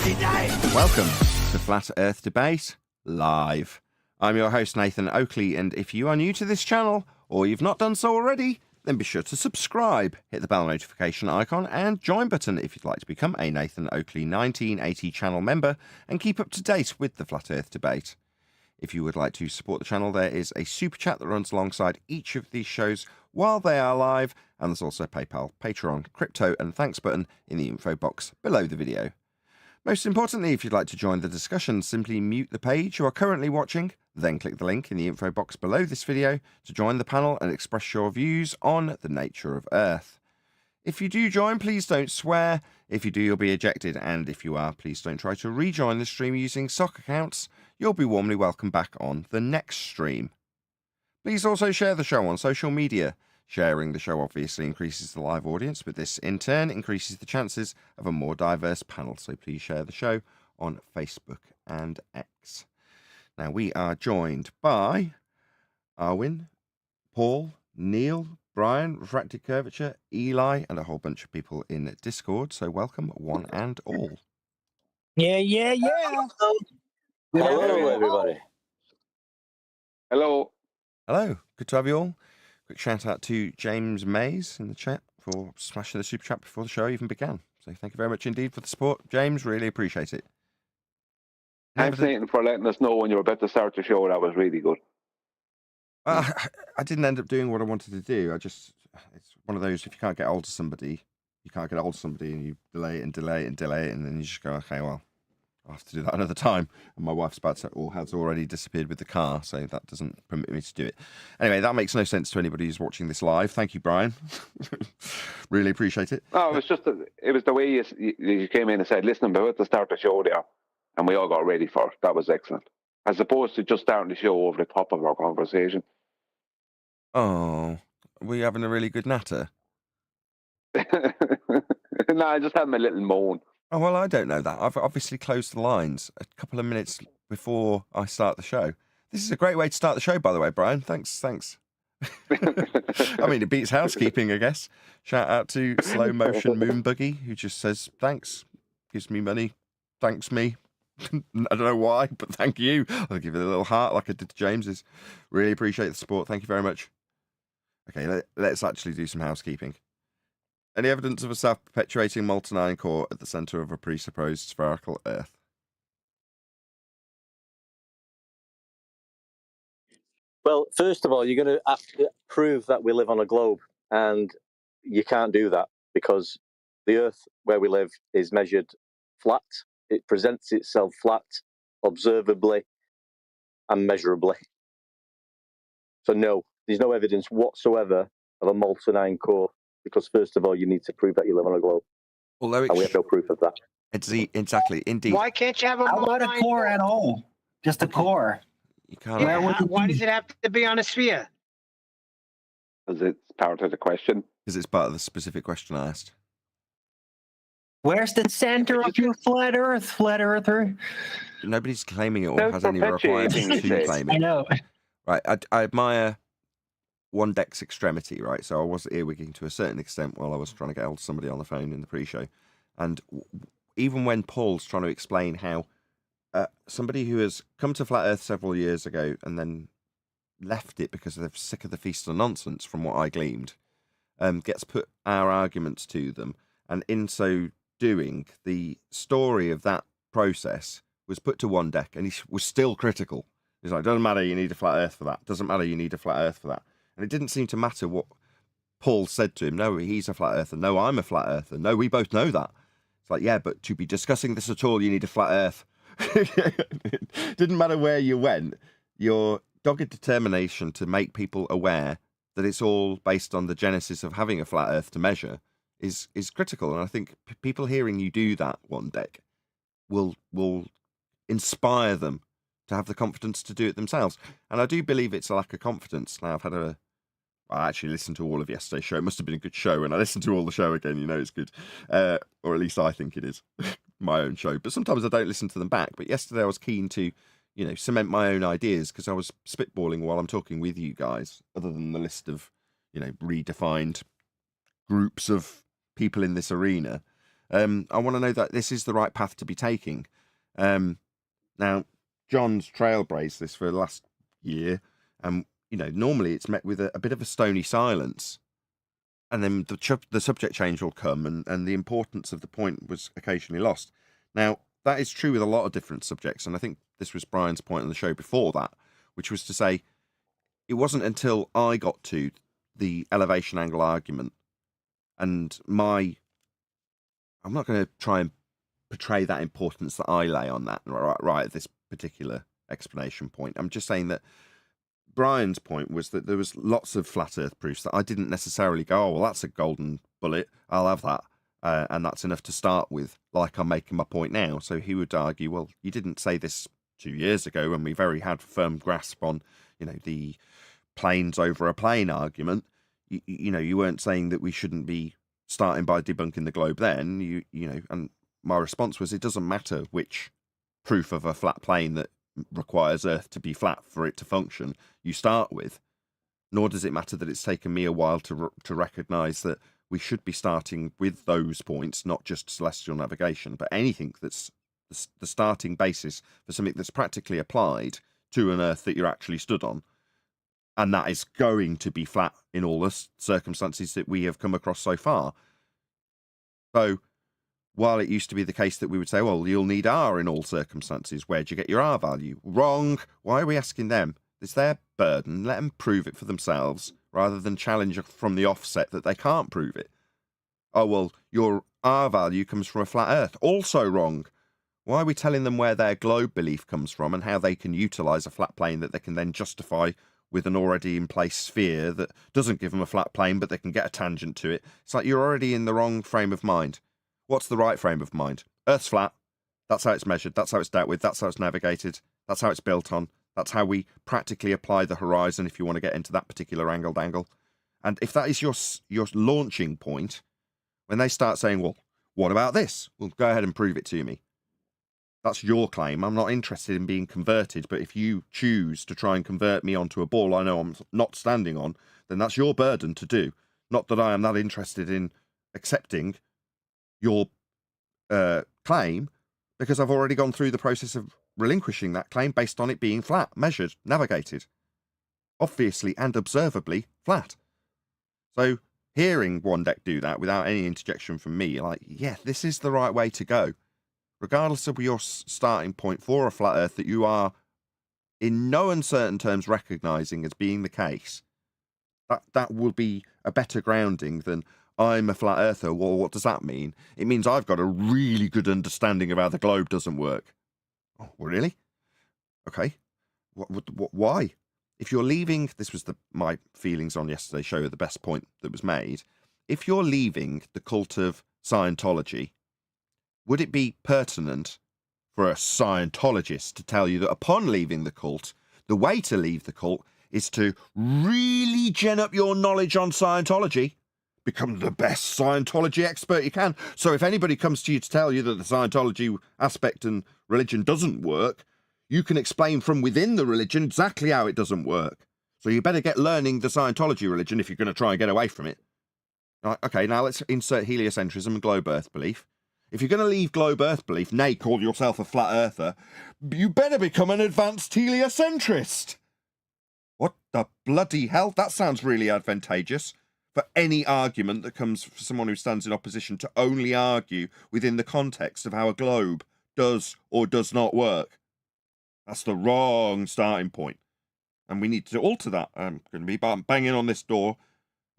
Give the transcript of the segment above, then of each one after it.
Welcome to Flat Earth Debate Live. I'm your host, Nathan Oakley, and if you are new to this channel, or you've not done so already, then be sure to subscribe, hit the bell notification icon, and join button if you'd like to become a Nathan Oakley 1980 channel member and keep up to date with the Flat Earth Debate. If you would like to support the channel, there is a super chat that runs alongside each of these shows while they are live, and there's also PayPal, Patreon, crypto, and thanks button in the info box below the video. Most importantly, if you'd like to join the discussion, simply mute the page you are currently watching, then click the link in the info box below this video to join the panel and express your views on the nature of Earth. If you do join, please don't swear. If you do, you'll be ejected, and if you are, please don't try to rejoin the stream using sock accounts. You'll be warmly welcomed back on the next stream. Please also share the show on social media. Sharing the show obviously increases the live audience, but this in turn increases the chances of a more diverse panel. So please share the show on Facebook and X. Now we are joined by Arwin, Paul, Neil, Brian, Refracted Curvature, Eli, and a whole bunch of people in Discord. So welcome one and all. Yeah. Hello, everybody. Hello. Hello, good to have you all. Quick shout out to James Mays in the chat for smashing the super chat before the show even began. So thank you very much indeed for the support, James. Really appreciate it. Thanks, Nathan, for letting us know when you were about to start the show. That was really good. I didn't end up doing what I wanted to do. It's one of those, if you can't get hold of somebody, and you delay it and delay it and delay it, and then you just go, okay, well, I'll have to do that another time. And my wife's has already disappeared with the car, so that doesn't permit me to do it. Anyway, that makes no sense to anybody who's watching this live. Thank you, Brian. Really appreciate it. No, it was the way you came in and said, listen, I'm about to start the show there. And we all got ready for it. That was excellent. As opposed to just starting the show over the top of our conversation. Oh, were you having a really good natter? No, I just had my little moan. Oh, well, I don't know that. I've obviously closed the lines a couple of minutes before I start the show. This is a great way to start the show, by the way, Brian. Thanks. I mean, it beats housekeeping, I guess. Shout out to Slow Motion Moon Buggy, who just says, thanks, gives me money, thanks me. I don't know why, but thank you. I'll give it a little heart like I did to James's. Really appreciate the support. Thank you very much. Okay, let's actually do some housekeeping. Any evidence of a self-perpetuating molten iron core at the centre of a presupposed spherical Earth? Well, first of all, you're going to have to prove that we live on a globe, and you can't do that because the Earth where we live is measured flat. It presents itself flat, observably, and measurably. So no, there's no evidence whatsoever of a molten iron core. Because first of all, you need to prove that you live on a globe. Although and we have no proof of that. Exactly, indeed. Why can't you have a How about a core at all? Just a core. You can't. Yeah, why does it have to be on a sphere? Because it's part of the question. Because it's part of the specific question I asked. Where's the center of your flat earther? Nobody's claiming it or has any requirements to claim it. I know. Right, I admire one deck's extremity, right? So I was earwigging to a certain extent while I was trying to get hold of somebody on the phone in the pre-show. And even when Paul's trying to explain how somebody who has come to Flat Earth several years ago and then left it because they're sick of the feast of nonsense, from what I gleaned, gets put our arguments to them. And in so doing, the story of that process was put to one deck, and he was still critical. He's like, doesn't matter, you need a flat Earth for that. Doesn't matter, you need a flat Earth for that. And it didn't seem to matter what Paul said to him. No, he's a flat earther. No, I'm a flat earther. No, we both know that. It's like, yeah, but to be discussing this at all, you need a flat Earth. Didn't matter where you went. Your dogged determination to make people aware that it's all based on the genesis of having a flat Earth to measure is critical. And I think people hearing you do that one deck will inspire them to have the confidence to do it themselves. And I do believe it's a lack of confidence. Now, I actually listened to all of yesterday's show. It must have been a good show. And I listened to all the show again, you know it's good. Or at least I think it is. My own show. But sometimes I don't listen to them back. But yesterday I was keen to, cement my own ideas because I was spitballing while I'm talking with you guys, other than the list of, redefined groups of people in this arena. I want to know that this is the right path to be taking. Now, John's trailblazed this for the last year, and normally it's met with a bit of a stony silence, and then the subject change will come, and the importance of the point was occasionally lost. Now, that is true with a lot of different subjects, and I think this was Brian's point on the show before that, which was to say it wasn't until I got to the elevation angle argument, and I'm not going to try and portray that importance that I lay on that right at this particular explanation point. I'm just saying that Brian's point was that there was lots of flat earth proofs that I didn't necessarily go, oh, well, that's a golden bullet, I'll have that, and that's enough to start with, like I'm making my point now. So he would argue, well, you didn't say this 2 years ago when we very had firm grasp on the planes over a plane argument. You weren't saying that we shouldn't be starting by debunking the globe then. And my response was, it doesn't matter which proof of a flat plane that requires Earth to be flat for it to function you start with, nor does it matter that it's taken me a while to recognise that we should be starting with those points, not just celestial navigation, but anything that's the starting basis for something that's practically applied to an Earth that you're actually stood on, and that is going to be flat in all the circumstances that we have come across so far. So while it used to be the case that we would say, well, you'll need R in all circumstances, where'd you get your R value? Wrong. Why are we asking them? It's their burden. Let them prove it for themselves, rather than challenge from the offset that they can't prove it. Oh, well, your R value comes from a flat Earth. Also wrong. Why are we telling them where their globe belief comes from and how they can utilise a flat plane that they can then justify with an already in place sphere that doesn't give them a flat plane, but they can get a tangent to it? It's like you're already in the wrong frame of mind. What's the right frame of mind? Earth's flat. That's how it's measured. That's how it's dealt with. That's how it's navigated. That's how it's built on. That's how we practically apply the horizon if you want to get into that particular angled angle. And if that is your launching point, when they start saying, well, what about this? Well, go ahead and prove it to me. That's your claim. I'm not interested in being converted, but if you choose to try and convert me onto a ball I know I'm not standing on, then that's your burden to do. Not that I am that interested in accepting your claim, because I've already gone through the process of relinquishing that claim based on it being flat, measured, navigated, obviously and observably flat. So hearing one deck do that without any interjection from me, like, yeah, this is the right way to go. Regardless of your starting point for a flat Earth that you are in no uncertain terms recognising as being the case, that will be a better grounding than I'm a flat earther. Well, what does that mean? It means I've got a really good understanding of how the globe doesn't work. Oh, really? Okay. Why? If you're leaving, this was my feelings on yesterday's show, the best point that was made. If you're leaving the cult of Scientology, would it be pertinent for a Scientologist to tell you that upon leaving the cult, the way to leave the cult is to really gen up your knowledge on Scientology? Become the best Scientology expert you can. So if anybody comes to you to tell you that the Scientology aspect and religion doesn't work, you can explain from within the religion exactly how it doesn't work. So you better get learning the Scientology religion if you're going to try and get away from it. Right, okay, now let's insert heliocentrism and globe earth belief. If you're going to leave globe earth belief, nay, call yourself a flat earther, you better become an advanced heliocentrist. What the bloody hell? That sounds really advantageous for any argument that comes from someone who stands in opposition to only argue within the context of how a globe does or does not work. That's the wrong starting point. And we need to alter that. I'm going to be banging on this door,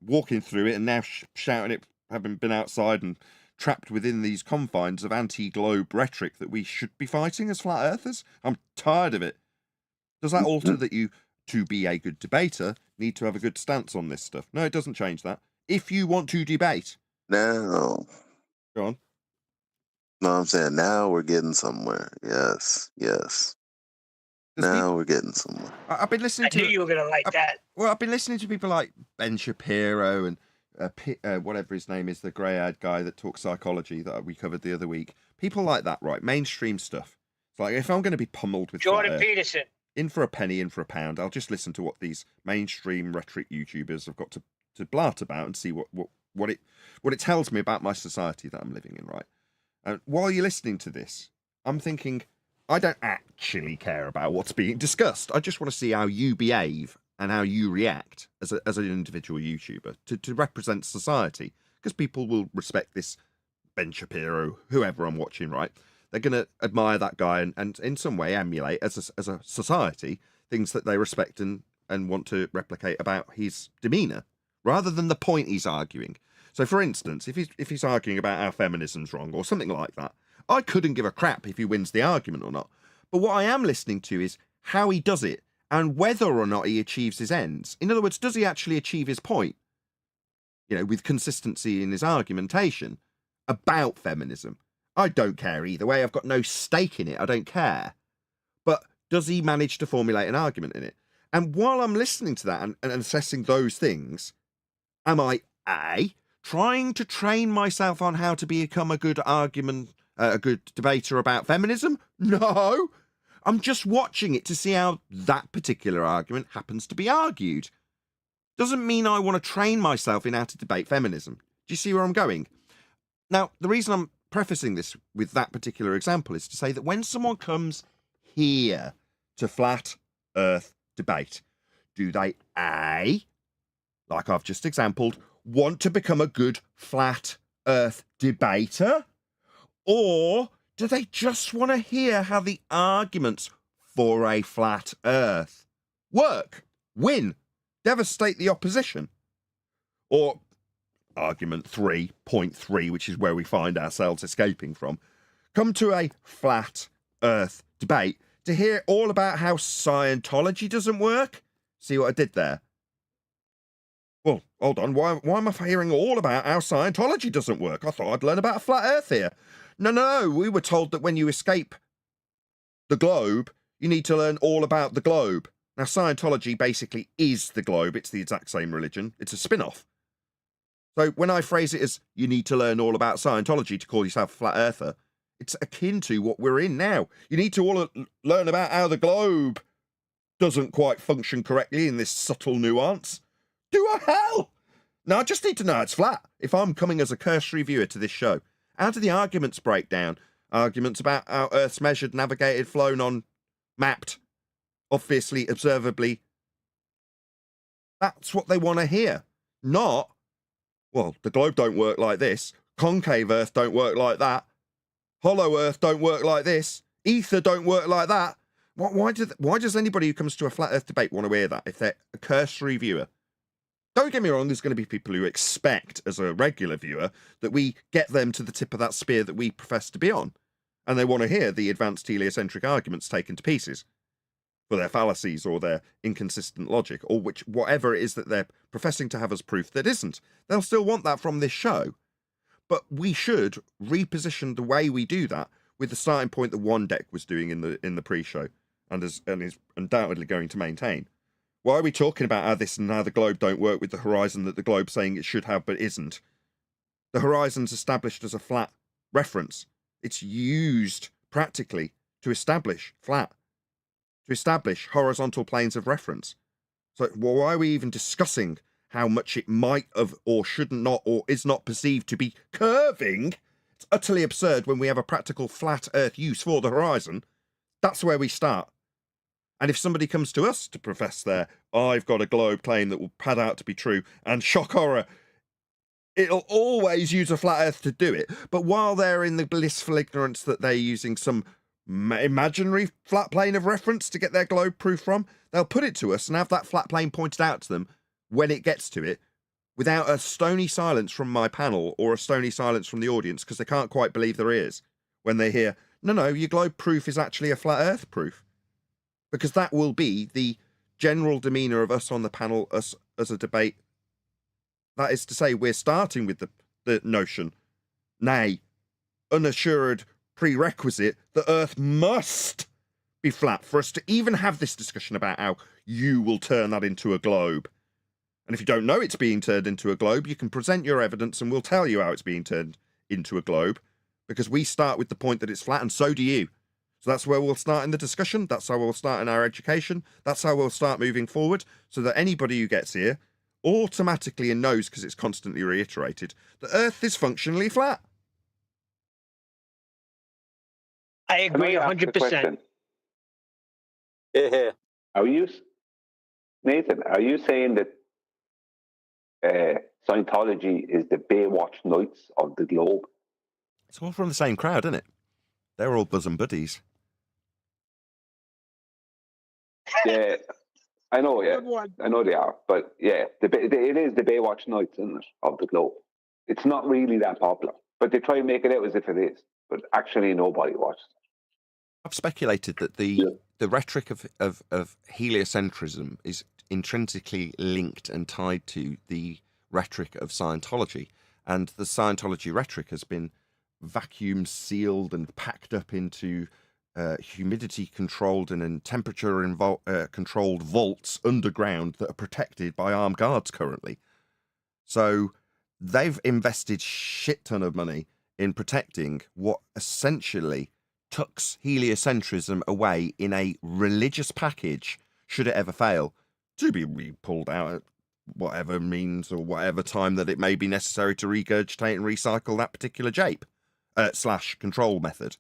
walking through it, and now shouting it, having been outside and trapped within these confines of anti-globe rhetoric that we should be fighting as flat earthers. I'm tired of it. Does that alter that you, to be a good debater, need to have a good stance on this stuff? No, it doesn't change that. If you want to debate. Now. Go on. No, I'm saying now we're getting somewhere. Yes. Now we're getting somewhere. I've been listening to... I knew you were going to like that. Well, I've been listening to people like Ben Shapiro and whatever his name is, the grey-haired guy that talks psychology that we covered the other week. People like that, right? Mainstream stuff. It's like, if I'm going to be pummeled with Jordan Peterson, in for a penny, in for a pound, I'll just listen to what these mainstream rhetoric YouTubers have got to blart about and see what it tells me about my society that I'm living in, right? while you're listening to this, I'm thinking, I don't actually care about what's being discussed. I just want to see how you behave and how you react as an individual YouTuber to represent society, because people will respect this Ben Shapiro, whoever I'm watching, right? They're going to admire that guy and in some way emulate as a society things that they respect and want to replicate about his demeanor, rather than the point he's arguing. So, for instance, if he's arguing about how feminism's wrong or something like that, I couldn't give a crap if he wins the argument or not. But what I am listening to is how he does it and whether or not he achieves his ends. In other words, does he actually achieve his point? You know, with consistency in his argumentation about feminism. I don't care either way. I've got no stake in it. I don't care. But does he manage to formulate an argument in it? And while I'm listening to that and assessing those things, am I, A, trying to train myself on how to become a good debater about feminism? No. I'm just watching it to see how that particular argument happens to be argued. Doesn't mean I want to train myself in how to debate feminism. Do you see where I'm going? Now, the reason I'm prefacing this with that particular example is to say that when someone comes here to flat earth debate, do they, A, like I've just exampled, want to become a good flat earth debater? Or do they just want to hear how the arguments for a flat earth work, win, devastate the opposition? Or argument 3.3, which is where we find ourselves escaping from, come to a flat earth debate to hear all about how Scientology doesn't work? See what I did there? Well, hold on. Why am I hearing all about how Scientology doesn't work? I thought I'd learn about a flat earth here. No. We were told that when you escape the globe, you need to learn all about the globe. Now, Scientology basically is the globe. It's the exact same religion. It's a spin-off. So when I phrase it as you need to learn all about Scientology to call yourself a flat earther, it's akin to what we're in now. You need to all learn about how the globe doesn't quite function correctly in this subtle nuance. Do a hell! No, I just need to know it's flat. If I'm coming as a cursory viewer to this show, how do the arguments break down? Arguments about how Earth's measured, navigated, flown on, mapped, obviously, observably. That's what they want to hear. Not, well, the globe don't work like this. Concave Earth don't work like that. Hollow Earth don't work like this. Ether don't work like that. Why does anybody who comes to a flat Earth debate want to hear that if they're a cursory viewer? Don't get me wrong, there's going to be people who expect, as a regular viewer, that we get them to the tip of that spear that we profess to be on. And they want to hear the advanced heliocentric arguments taken to pieces for their fallacies or their inconsistent logic, or whatever it is that they're professing to have as proof that isn't. They'll still want that from this show. But we should reposition the way we do that with the starting point that One Deck was doing in the pre-show and is undoubtedly going to maintain. Why are we talking about how this and how the globe don't work with the horizon that the globe's saying it should have but isn't? The horizon's established as a flat reference. It's used practically to establish flat, to establish horizontal planes of reference. So why are we even discussing how much it might have or should not or is not perceived to be curving? It's utterly absurd when we have a practical flat earth use for the horizon. That's where we start. And if somebody comes to us to profess I've got a globe claim that will pad out to be true, and shock horror, it'll always use a flat earth to do it. But while they're in the blissful ignorance that they're using some imaginary flat plane of reference to get their globe proof from, they'll put it to us and have that flat plane pointed out to them when it gets to it, without a stony silence from my panel or a stony silence from the audience, because they can't quite believe there is, when they hear, no, your globe proof is actually a flat earth proof. Because that will be the general demeanour of us on the panel, us as a debate. That is to say, we're starting with the notion, nay, unassured prerequisite, that Earth must be flat for us to even have this discussion about how you will turn that into a globe. And if you don't know it's being turned into a globe, you can present your evidence and we'll tell you how it's being turned into a globe, because we start with the point that it's flat, and so do you. So that's where we'll start in the discussion. That's how we'll start in our education. That's how we'll start moving forward, so that anybody who gets here automatically and knows, because it's constantly reiterated, the Earth is functionally flat. I agree Can I ask a 100%. question? Yeah. Nathan, are you saying that Scientology is the Baywatch Nights of the globe? It's all from the same crowd, isn't it? They're all bosom buddies. Yeah, I know. Yeah, Good one. I know they are. But yeah, it is the Baywatch Nights, isn't it, of the globe? It's not really that popular, but they try and make it out as if it is. But actually, nobody watches. I've speculated that the rhetoric of heliocentrism is intrinsically linked and tied to the rhetoric of Scientology. And the Scientology rhetoric has been vacuum sealed and packed up into humidity controlled and temperature controlled vaults underground that are protected by armed guards currently. So they've invested shit ton of money in protecting what essentially tucks heliocentrism away in a religious package, should it ever fail, to be pulled out at whatever means or whatever time that it may be necessary to regurgitate and recycle that particular jape / control method.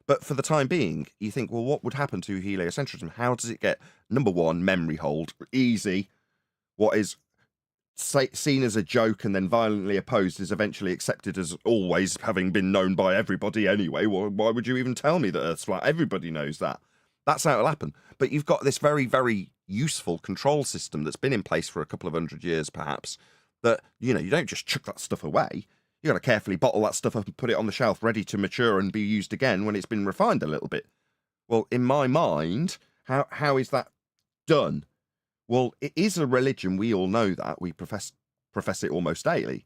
But for the time being, you think, well, what would happen to heliocentrism? How does it get, number one, memory hold? Easy. What is seen as a joke and then violently opposed is eventually accepted as always having been known by everybody anyway. Why would you even tell me that Earth's flat? Everybody knows that. That's how it'll happen. But you've got this very, very useful control system that's been in place for a couple of 100 years, perhaps, that, you don't just chuck that stuff away. You got to carefully bottle that stuff up and put it on the shelf ready to mature and be used again when it's been refined a little bit. Well, in my mind, how is that done? Well, it is a religion. We all know that. We profess it almost daily.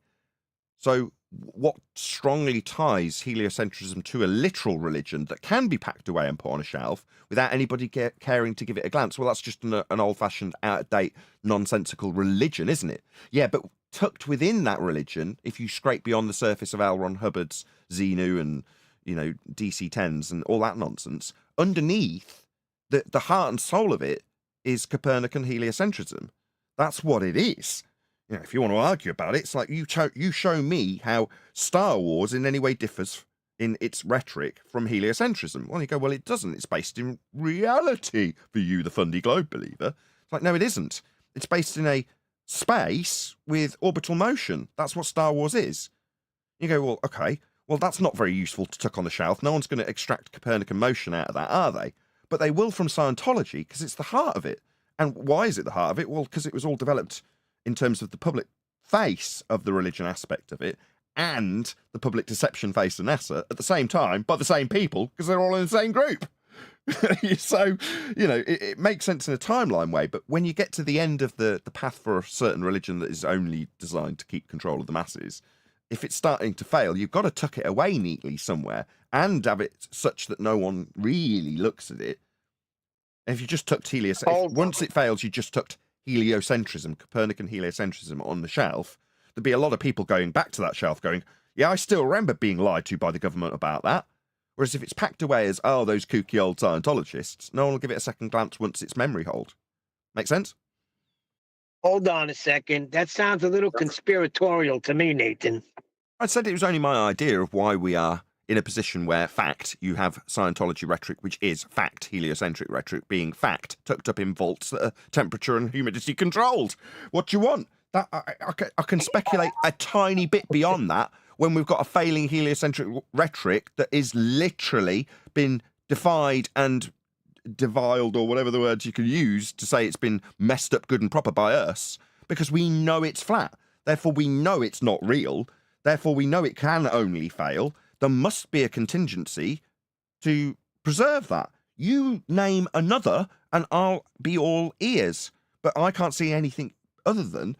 So what strongly ties heliocentrism to a literal religion that can be packed away and put on a shelf without anybody caring to give it a glance? Well, that's just an old-fashioned, out-of-date, nonsensical religion, isn't it? Yeah, but tucked within that religion, if you scrape beyond the surface of L. Ron Hubbard's Xenu and, DC-10s and all that nonsense, underneath, the heart and soul of it is Copernican heliocentrism. That's what it is. If you want to argue about it, it's like you show me how Star Wars in any way differs in its rhetoric from heliocentrism. Well, you go, well, it doesn't. It's based in reality for you, the Fundy Globe believer. It's like, no, it isn't. It's based in a space with orbital motion. That's what Star Wars is. You go, well, okay, well, that's not very useful to tuck on the shelf. No one's going to extract Copernican motion out of that, are they? But they will from Scientology because it's the heart of it. And why is it the heart of it? Well, because it was all developed in terms of the public face of the religion aspect of it and the public deception face of NASA at the same time by the same people because they're all in the same group. So, it makes sense in a timeline way. But when you get to the end of the path for a certain religion that is only designed to keep control of the masses, if it's starting to fail, you've got to tuck it away neatly somewhere and have it such that no one really looks at it. And if you just tucked once it fails, you just tucked heliocentrism, Copernican heliocentrism on the shelf, there'd be a lot of people going back to that shelf going, yeah, I still remember being lied to by the government about that. Whereas if it's packed away as, oh, those kooky old Scientologists, no one will give it a second glance once it's memory hold. Make sense? Hold on a second. That sounds a little conspiratorial to me, Nathan. I said it was only my idea of why we are in a position where you have Scientology rhetoric, which is heliocentric rhetoric being tucked up in vaults that are temperature and humidity controlled. What do you want? That I can speculate a tiny bit beyond that when we've got a failing heliocentric rhetoric that is literally been defied and deviled, or whatever the words you can use to say it's been messed up good and proper by us, because we know it's flat. Therefore, we know it's not real. Therefore, we know it can only fail. There must be a contingency to preserve that. You name another and I'll be all ears. But I can't see anything other than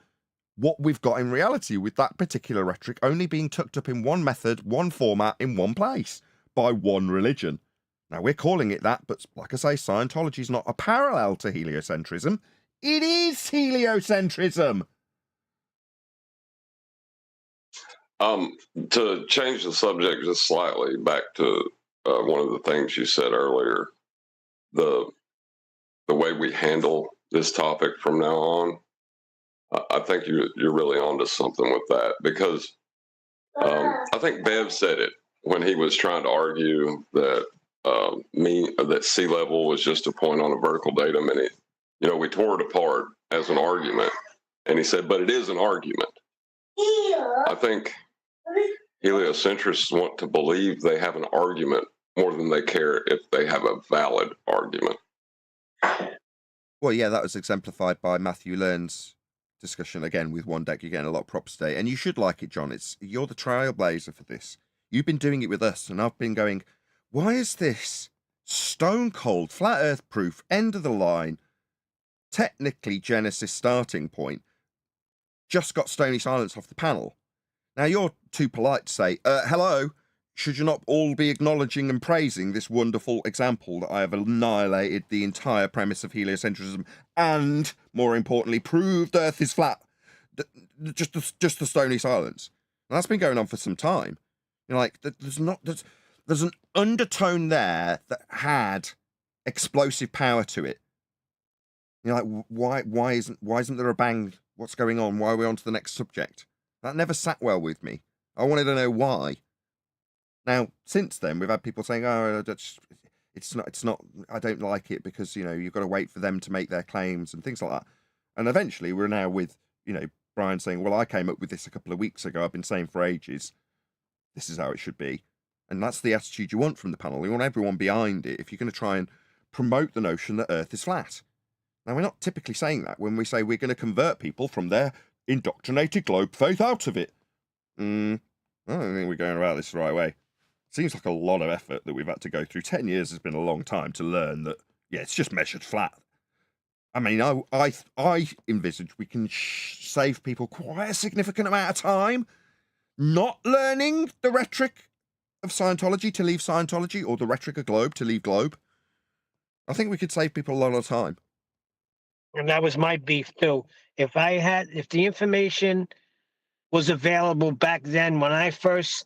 what we've got in reality with that particular rhetoric only being tucked up in one method, one format, in one place by one religion. Now, we're calling it that, but like I say, Scientology is not a parallel to heliocentrism. It is heliocentrism. To change the subject just slightly back to one of the things you said earlier, the way we handle this topic from now on, I think you're really onto something with that, because I think Bev said it when he was trying to argue that that sea level was just a point on a vertical datum, and we tore it apart as an argument. And he said, but it is an argument. I think heliocentrists want to believe they have an argument more than they care if they have a valid argument. Well, yeah, that was exemplified by Matthew Learn's discussion again with One Deck. You're getting a lot of props today, and you should like it, John. You're the trailblazer for this. You've been doing it with us, and I've been going, why is this stone cold, flat earth proof, end of the line, technically Genesis starting point, just got stony silence off the panel? Now, you're too polite to say, hello, should you not all be acknowledging and praising this wonderful example that I have annihilated the entire premise of heliocentrism and, more importantly, proved Earth is flat? Just the stony silence. And that's been going on for some time. Like, there's an undertone there that had explosive power to it. Like, why isn't there a bang? What's going on? Why are we on to the next subject? That never sat well with me. I wanted to know why. Now, since then, we've had people saying, "Oh, it's not. I don't like it because you've got to wait for them to make their claims and things like that." And eventually, we're now with Brian saying, "Well, I came up with this a couple of weeks ago. I've been saying for ages, this is how it should be." And that's the attitude you want from the panel. You want everyone behind it if you're going to try and promote the notion that Earth is flat. Now, we're not typically saying that when we say we're going to convert people from their indoctrinated globe faith out of it. I don't think we're going about this the right way. Seems like a lot of effort that we've had to go through. 10 years has been a long time to learn that, yeah, it's just measured flat. I mean, I envisage we can save people quite a significant amount of time not learning the rhetoric of Scientology to leave Scientology, or the rhetoric of Globe to leave Globe. I think we could save people a lot of time. And that was my beef too. If the information was available back then when I first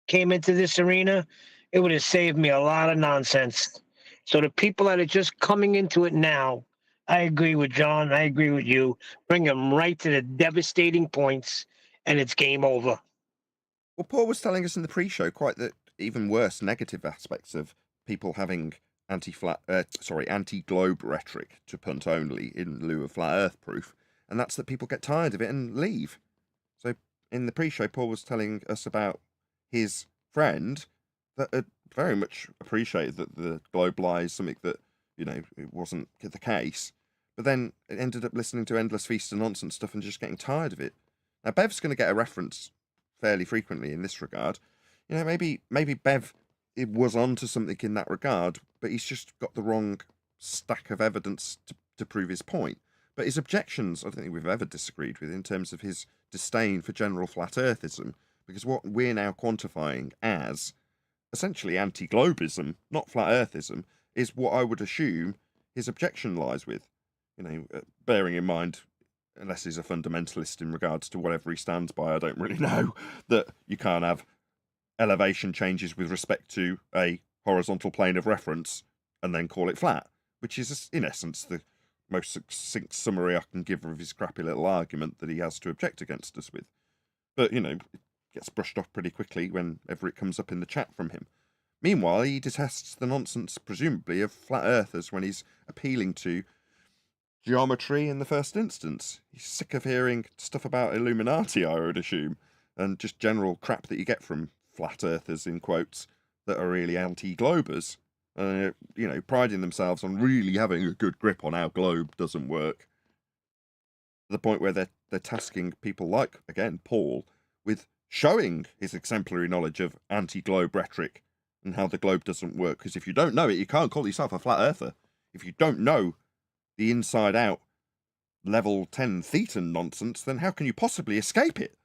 came into this arena, it would have saved me a lot of nonsense. So the people that are just coming into it now, I agree with John. I agree with you. Bring them right to the devastating points, and it's game over. Well, Paul was telling us in the pre-show quite the even worse negative aspects of people having anti-globe rhetoric to punt only in lieu of flat Earth proof, and that's that people get tired of it and leave. So in the pre-show, Paul was telling us about his friend that had very much appreciated that the globe lies, something that it wasn't the case, but then it ended up listening to endless feast of nonsense stuff and just getting tired of it. Now Bev's going to get a reference fairly frequently in this regard. Maybe Bev was onto something in that regard, but he's just got the wrong stack of evidence to prove his point. But his objections, I don't think we've ever disagreed with in terms of his disdain for general flat earthism, because what we're now quantifying as essentially anti-globism, not flat earthism, is what I would assume his objection lies with. Bearing in mind, unless he's a fundamentalist in regards to whatever he stands by, I don't really know, that you can't have elevation changes with respect to a horizontal plane of reference and then call it flat, which is, in essence, the most succinct summary I can give of his crappy little argument that he has to object against us with. But, it gets brushed off pretty quickly whenever it comes up in the chat from him. Meanwhile, he detests the nonsense, presumably, of flat earthers when he's appealing to geometry in the first instance. He's sick of hearing stuff about Illuminati, I would assume, and just general crap that you get from flat earthers, in quotes, that are really anti-globers, priding themselves on really having a good grip on how globe doesn't work. To the point where they're tasking people like, again, Paul, with showing his exemplary knowledge of anti-globe rhetoric and how the globe doesn't work. Because if you don't know it, you can't call yourself a flat earther. If you don't know the inside-out level 10 theta nonsense, then how can you possibly escape it?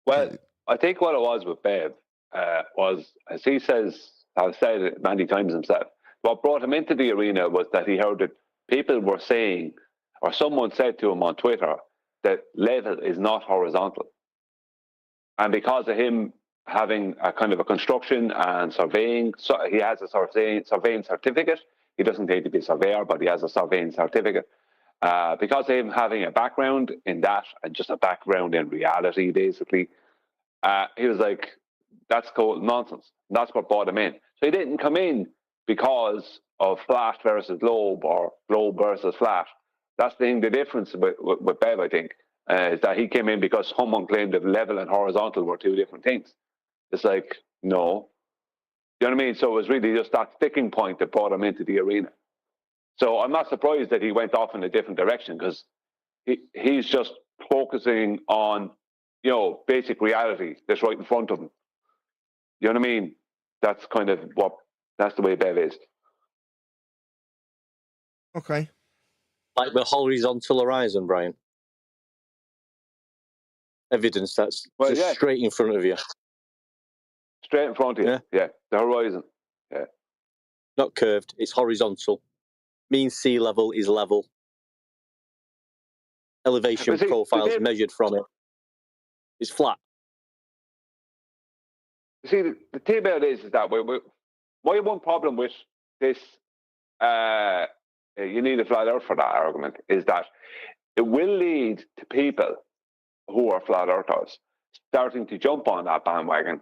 Well, I think what it was with Bev was, as he says, I've said it many times himself, what brought him into the arena was that he heard that people were saying, or someone said to him on Twitter, that level is not horizontal. And because of him having a kind of a construction and surveying, so he has a surveying certificate. He doesn't need to be a surveyor, but he has a surveying certificate. Because of him having a background in that and just a background in reality, basically, he was like, that's called nonsense. That's what brought him in. So he didn't come in because of flat versus globe or globe versus flat. That's the thing, the difference with Bev, I think, is that he came in because someone claimed that level and horizontal were two different things. It's like, no. You know what I mean? So it was really just that sticking point that brought him into the arena. So I'm not surprised that he went off in a different direction, because he's just focusing on, you know, basic reality that's right in front of him. You know what I mean? That's kind of that's the way Bev is. Okay. Like the horizontal horizon, Brian. Evidence that's just straight in front of you. Straight in front of you. Yeah. The horizon. Yeah. Not curved, it's horizontal. Mean sea level is level. Elevation profiles measured from it. It's flat. You see, the thing about it is that my one problem with this, you need a flat earth for that argument, is that it will lead to people who are flat earthers starting to jump on that bandwagon.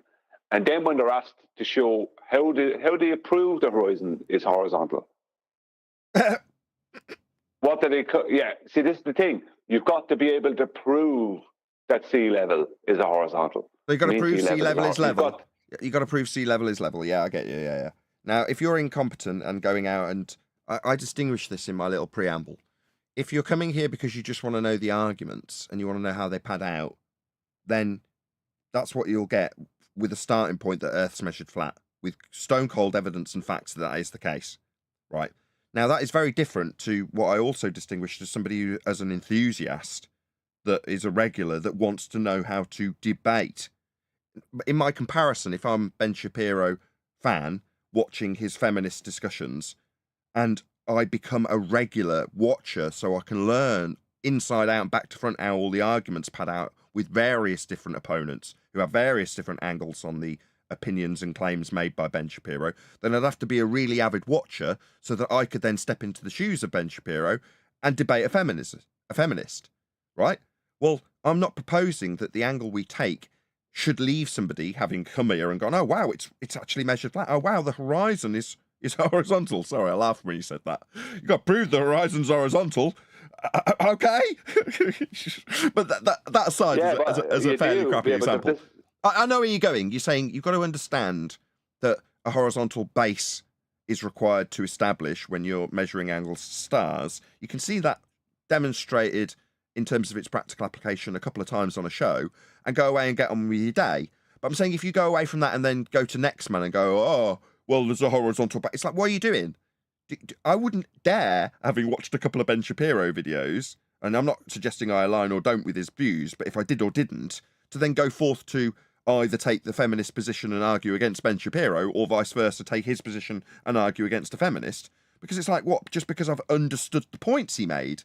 And then when they're asked to show how do you prove the horizon is horizontal? What do they? Yeah, see, this is the thing. You've got to be able to prove that sea level is a horizontal. So you've got to prove sea level is level. You've got to prove sea level is level. Yeah, I get you. Yeah. Now, if you're incompetent and going out, and I distinguish this in my little preamble. If you're coming here because you just want to know the arguments and you want to know how they pad out, then that's what you'll get with a starting point that Earth's measured flat, with stone cold evidence and facts that is the case, right? Now, that is very different to what I also distinguished as somebody who, as an enthusiast, that is a regular, that wants to know how to debate. In my comparison, if I'm Ben Shapiro fan, watching his feminist discussions, and I become a regular watcher so I can learn inside out and back to front how all the arguments pad out with various different opponents who have various different angles on the opinions and claims made by Ben Shapiro, then I'd have to be a really avid watcher so that I could then step into the shoes of Ben Shapiro and debate a feminist, right? Well, I'm not proposing that the angle we take should leave somebody having come here and gone, oh wow, it's actually measured flat. Oh wow, the horizon is horizontal. Sorry, I laughed when you said that. You got to prove the horizon's horizontal. Okay, but that aside, as a fairly crappy example. I know where you're going. You're saying you've got to understand that a horizontal base is required to establish when you're measuring angles to stars. You can see that demonstrated in terms of its practical application a couple of times on a show, and go away and get on with your day. But I'm saying if you go away from that and then go to next man and go, oh, well, there's a horizontal base. It's like, what are you doing? I wouldn't dare, having watched a couple of Ben Shapiro videos, and I'm not suggesting I align or don't with his views, but if I did or didn't, to then go forth to either take the feminist position and argue against Ben Shapiro, or vice versa, take his position and argue against a feminist. Because it's like, what, just because I've understood the points he made?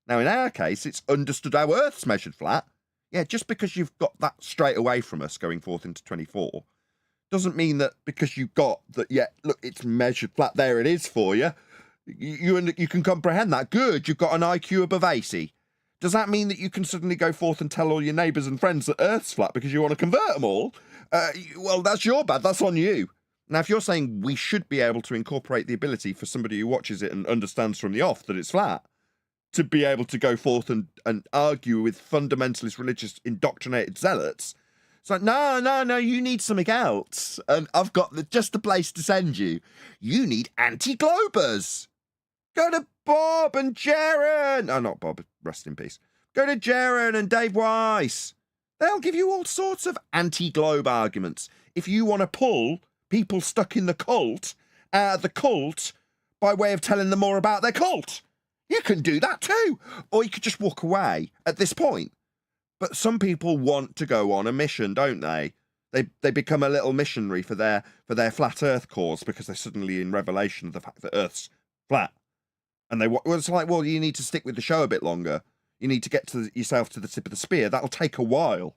Now, in our case, it's understood how Earth's measured flat. Yeah, just because you've got that straight away from us going forth into 24, doesn't mean that because you got that, yeah, look, it's measured flat, there it is for you. You can comprehend that. Good, you've got an IQ above 80. Does that mean that you can suddenly go forth and tell all your neighbours and friends that Earth's flat because you want to convert them all? Well, that's your bad. That's on you. Now, if you're saying we should be able to incorporate the ability for somebody who watches it and understands from the off that it's flat, to be able to go forth and argue with fundamentalist religious indoctrinated zealots, it's like, no, you need something else. And I've got just the place to send you. You need anti-globers. Go to Bob and Jaron. Oh, not Bob, rest in peace. Go to Jaron and Dave Weiss. They'll give you all sorts of anti-globe arguments. If you want to pull people stuck in the cult out of the cult by way of telling them more about their cult, you can do that too. Or you could just walk away at this point. But some people want to go on a mission, don't they? They become a little missionary for their flat Earth cause because they're suddenly in revelation of the fact that Earth's flat. And it's like, well, you need to stick with the show a bit longer. You need to get yourself to the tip of the spear. That'll take a while.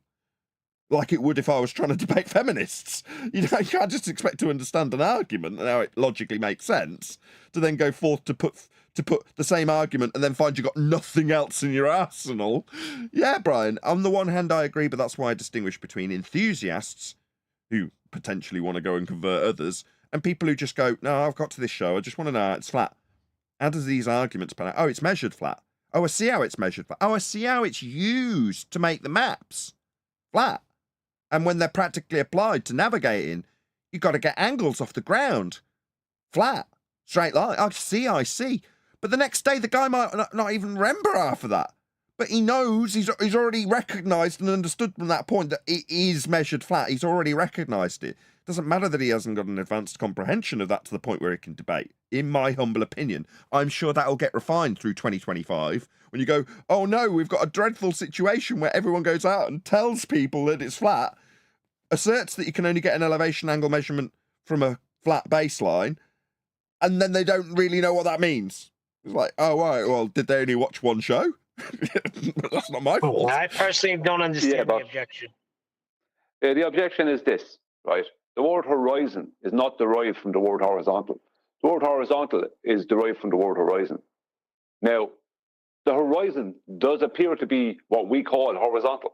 like it would if I was trying to debate feminists. You can't just expect to understand an argument and how it logically makes sense to then go forth to put the same argument and then find you've got nothing else in your arsenal. Yeah, Brian, on the one hand, I agree, but that's why I distinguish between enthusiasts who potentially want to go and convert others and people who just go, no, I've got to this show. I just want to know how it's flat. How does these arguments pan out? Oh, it's measured flat. Oh, I see how it's measured flat. Oh, I see how it's used to make the maps flat. And when they're practically applied to navigating, you've got to get angles off the ground. Flat. Straight line. I see. But the next day, the guy might not even remember half of that. But he knows, he's already recognised and understood from that point that it is measured flat. He's already recognised it. Doesn't matter that he hasn't got an advanced comprehension of that to the point where he can debate. In my humble opinion, I'm sure that'll get refined through 2025 when you go, oh no, we've got a dreadful situation where everyone goes out and tells people that it's flat, asserts that you can only get an elevation angle measurement from a flat baseline, and then they don't really know what that means. It's like, oh, right, well, did they only watch one show? That's not my fault. I personally don't understand the objection. The objection is this, right? The word horizon is not derived from the word horizontal. The word horizontal is derived from the word horizon. Now, the horizon does appear to be what we call horizontal.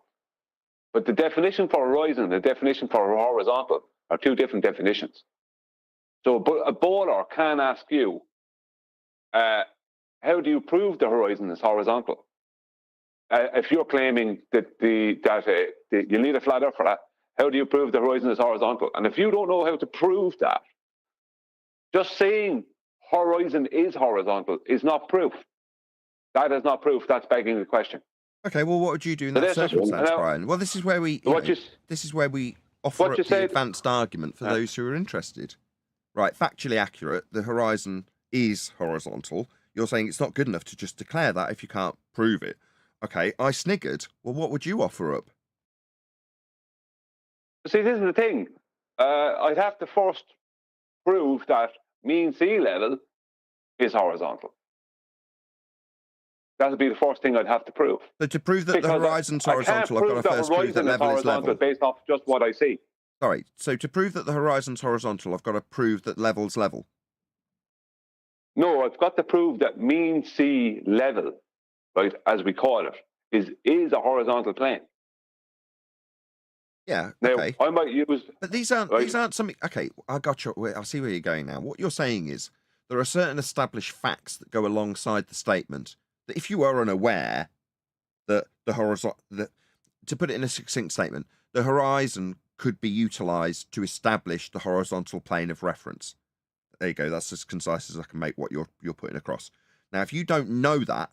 But the definition for horizon and the definition for horizontal are two different definitions. So a bowler can ask you, how do you prove the horizon is horizontal? If you're claiming that you need a flat earth for that, how do you prove the horizon is horizontal? And if you don't know how to prove that, just saying horizon is horizontal is not proof. That is not proof. That's begging the question. Okay, well, what would you do in that circumstance, Brian? Well, this is where we offer up the advanced argument for those who are interested. Right, factually accurate. The horizon is horizontal. You're saying it's not good enough to just declare that if you can't prove it. Okay, I sniggered. Well, what would you offer up? See, this is the thing. I'd have to first prove that mean sea level is horizontal. That would be the first thing I'd have to prove. So to prove that the horizon's horizontal, I've got to first prove that level is level. Based off just what I see. Sorry, so to prove that the horizon's horizontal, I've got to prove that level's level. No, I've got to prove that mean sea level, right, as we call it, is a horizontal plane. Yeah, now, okay. I might use... But these aren't something... Okay, I got you. I see where you're going now. What you're saying is there are certain established facts that go alongside the statement that if you are unaware that the horizon... to put it in a succinct statement, the horizon could be utilised to establish the horizontal plane of reference. There you go. That's as concise as I can make what you're putting across. Now, if you don't know that,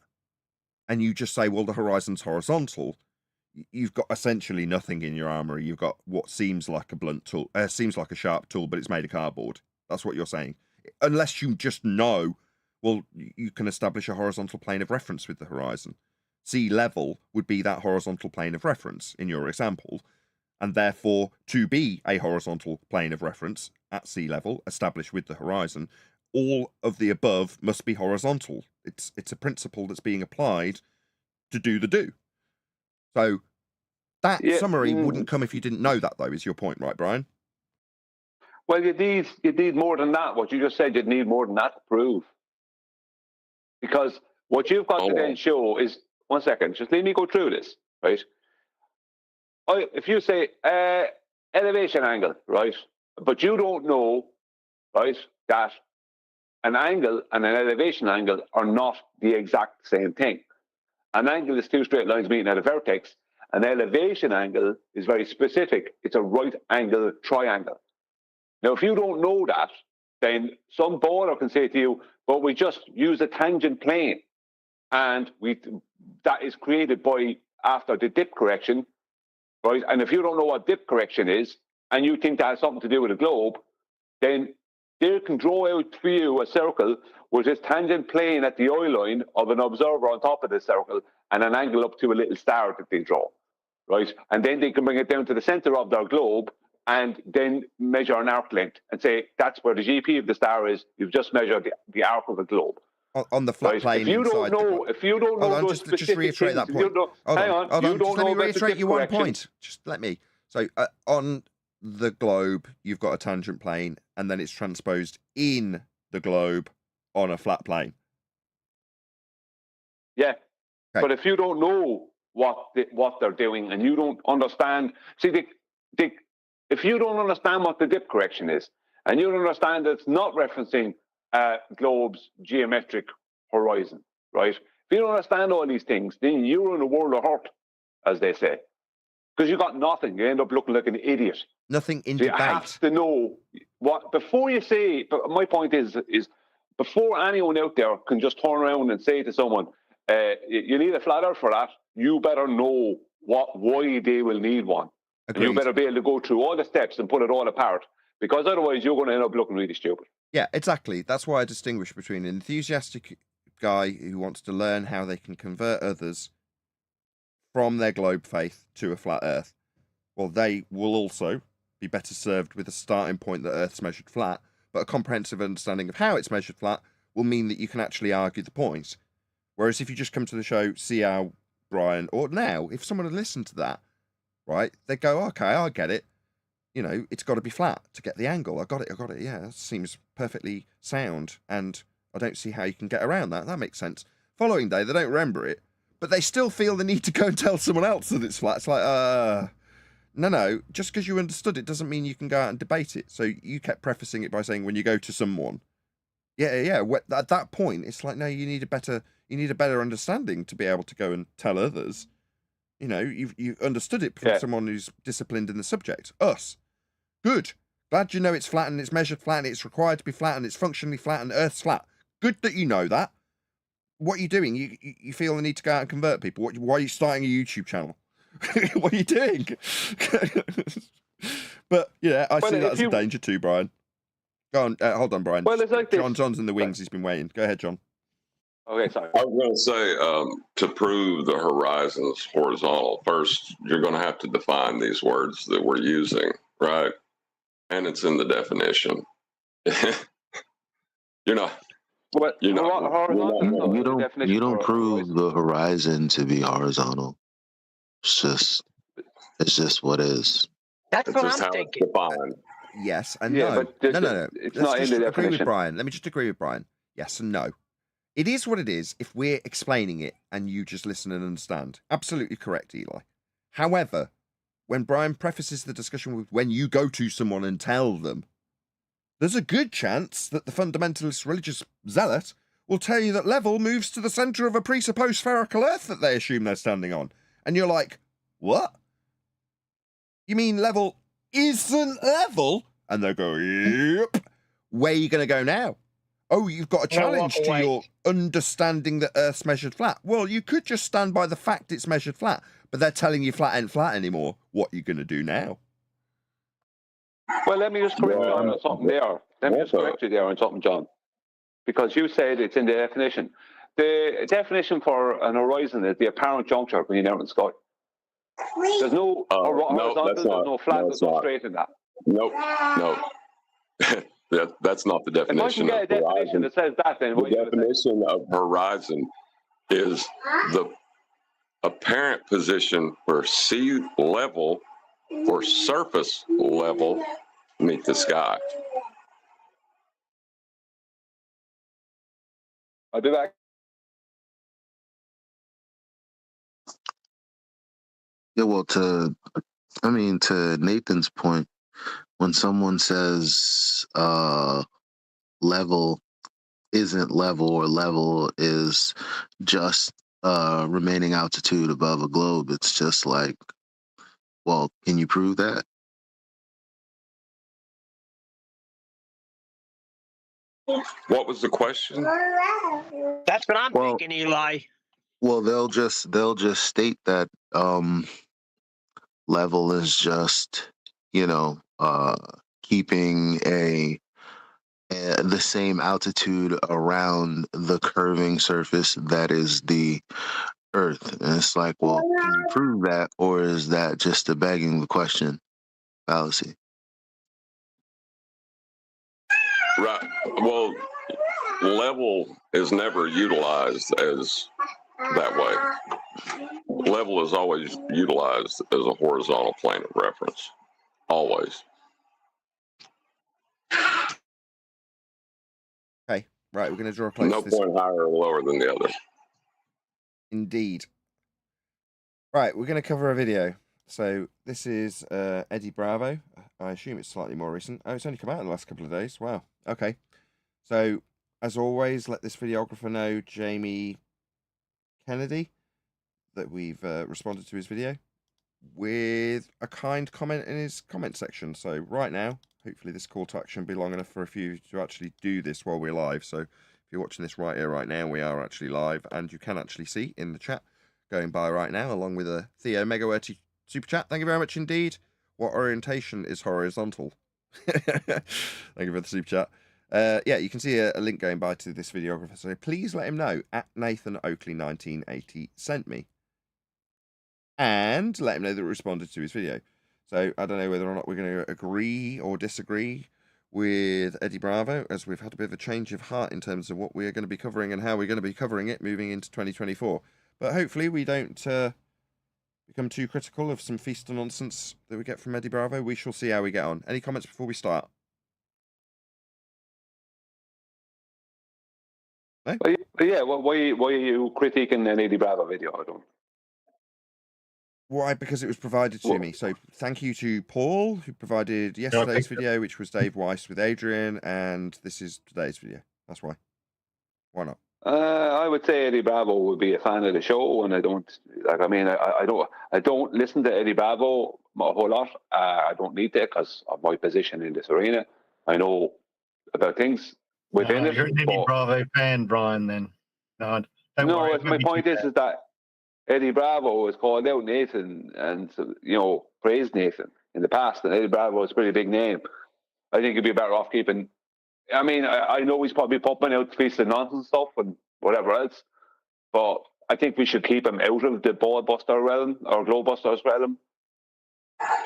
and you just say, well, the horizon's horizontal, you've got essentially nothing in your armory. You've got what seems like a blunt tool, seems like a sharp tool, but it's made of cardboard. That's what you're saying. Unless you just know, well, you can establish a horizontal plane of reference with the horizon. Sea level would be that horizontal plane of reference in your example. And therefore, to be a horizontal plane of reference at sea level, established with the horizon, all of the above must be horizontal. It's a principle that's being applied to do the do. So that summary wouldn't come if you didn't know that, though, is your point, right, Brian? Well, you need more than that. What you just said, you'd need more than that to prove. Because what you've got to then show is, one second, just let me go through this, right? If you say elevation angle, right, but you don't know, right, that an angle and an elevation angle are not the exact same thing. An angle is two straight lines meeting at a vertex. An elevation angle is very specific. It's a right angle triangle. Now, if you don't know that, then some bowler can say to you, but we just use a tangent plane, and that is created after the dip correction. Right? And if you don't know what dip correction is, and you think that has something to do with a globe, then they can draw out for you a circle with this tangent plane at the eye line of an observer on top of the circle and an angle up to a little star that they draw. Right? And then they can bring it down to the center of their globe and then measure an arc length and say, that's where the GP of the star is. You've just measured the arc of the globe. On the flat plane. If you don't know those specific just reiterate things, that point. Hang on. Let me reiterate you one point. Just let me. So on the globe, you've got a tangent plane, and then it's transposed in the globe on a flat plane. Yeah. Okay. But if you don't know what they're doing and you don't understand, see, if you don't understand what the dip correction is, and you don't understand that it's not referencing globe's geometric horizon, right? If you don't understand all these things, then you're in a world of hurt, as they say. Because you got nothing. You end up looking like an idiot. Nothing in so debate. You have to know what, before you say, but my point is before anyone out there can just turn around and say to someone, you need a flat earth for that, you better know why they will need one. And you better be able to go through all the steps and put it all apart, because otherwise you're going to end up looking really stupid. Yeah, exactly. That's why I distinguish between an enthusiastic guy who wants to learn how they can convert others from their globe faith to a flat earth. Well, they will also be better served with a starting point that Earth's measured flat, but a comprehensive understanding of how it's measured flat will mean that you can actually argue the points. Whereas if you just come to the show, see how Brian, or now, if someone had listened to that, right, they'd go, okay, I get it. You know, it's got to be flat to get the angle. I got it. Yeah, that seems perfectly sound, and I don't see how you can get around that. That makes sense. Following day, they don't remember it, but they still feel the need to go and tell someone else that it's flat. It's like, no, just because you understood it doesn't mean you can go out and debate it. So you kept prefacing it by saying, when you go to someone, yeah. At that point, it's like, no, you need a better understanding to be able to go and tell others. You know, you've understood it from someone who's disciplined in the subject. Us. Good. Glad you know it's flat and it's measured flat and it's required to be flat and it's functionally flat and Earth's flat. Good that you know that. What are you doing? You feel the need to go out and convert people? Why are you starting a YouTube channel? What are you doing? But yeah, I see that as a danger too, Brian. Go on, hold on, Brian. Well, it's like John's in the wings. He's been waiting. Go ahead, John. Okay, sorry. I was going to say, to prove the horizon's horizontal, first you're going to have to define these words that we're using, right? And it's in the definition. You don't prove the horizon to be horizontal. It's just what is. That's what I'm thinking. Yes and no. No. It's not in the definition. Let me just agree with Brian. Yes and no. It is what it is if we're explaining it and you just listen and understand. Absolutely correct, Eli. However, when Brian prefaces the discussion with when you go to someone and tell them, there's a good chance that the fundamentalist religious zealot will tell you that level moves to the centre of a presupposed spherical Earth that they assume they're standing on. And you're like, what? You mean level isn't level? And they'll go, yep. Where are you going to go now? Oh, you've got a challenge to your understanding that Earth's measured flat. Well, you could just stand by the fact it's measured flat, but they're telling you flat ain't flat anymore. What are you going to do now? Well, let me just correct you on something there. Let me just correct you there on something, John. Because you said it's in the definition. The definition for an horizon is the apparent juncture between air and sky. There's no horizontal, there's no flat, there's no straight in that. Nope. That's not the definition. If I can get a definition that says that, then the definition of horizon is the apparent position where sea level or surface level meet the sky. I'll be back. Yeah, well, to Nathan's point, when someone says level isn't level or level is just remaining altitude above a globe, it's just like, well, can you prove that? What was the question? That's what I'm thinking, Eli. Well, they'll just state that level is just, keeping the same altitude around the curving surface that is the Earth. And it's like, well, can you prove that, or is that just a begging the question fallacy? Right. Well, level is never utilized as that way. Level is always utilized as a horizontal plane of reference. Always. Okay, right, we're going to draw close No to this. point higher or lower than the other. Indeed. Right, we're going to cover a video. So this is Eddie Bravo. I assume it's slightly more recent. Oh, it's only come out in the last couple of days. Wow. Okay. So, as always, let this videographer know, Jamie Kennedy, that we've responded to his video with a kind comment in his comment section. So right now, hopefully this call to action will be long enough for a few to actually do this while we're live. So if you're watching this right here, right now, we are actually live, and you can actually see in the chat going by right now, along with a Theo Megawerty super chat. Thank you very much indeed. What orientation is horizontal? Thank you for the super chat. Yeah, you can see a link going by to this videographer. So please let him know at Nathan Oakley 1980 sent me. And let him know that we responded to his video. So I don't know whether or not we're going to agree or disagree with Eddie Bravo, as we've had a bit of a change of heart in terms of what we're going to be covering and how we're going to be covering it moving into 2024. But hopefully we don't become too critical of some feast of nonsense that we get from Eddie Bravo. We shall see how we get on. Any comments before we start? No? Yeah, why are you critiquing an Eddie Bravo video? I don't. Why? Because it was provided to me. So thank you to Paul, who provided yesterday's video, which was Dave Weiss with Adrian, and this is today's video. That's why. Why not? I would say Eddie Bravo would be a fan of the show, and I don't like. I mean, I don't listen to Eddie Bravo a whole lot. I don't need to because of my position in this arena. I know about things within it. You're an Eddie Bravo fan, Brian. Then no, my point is that Eddie Bravo has called out Nathan and praised Nathan in the past, and Eddie Bravo is a pretty big name. I think you'd be better off keeping. I mean, I know he's probably popping out feast of nonsense stuff and whatever else, but I think we should keep him out of the ball buster realm or globe busters realm.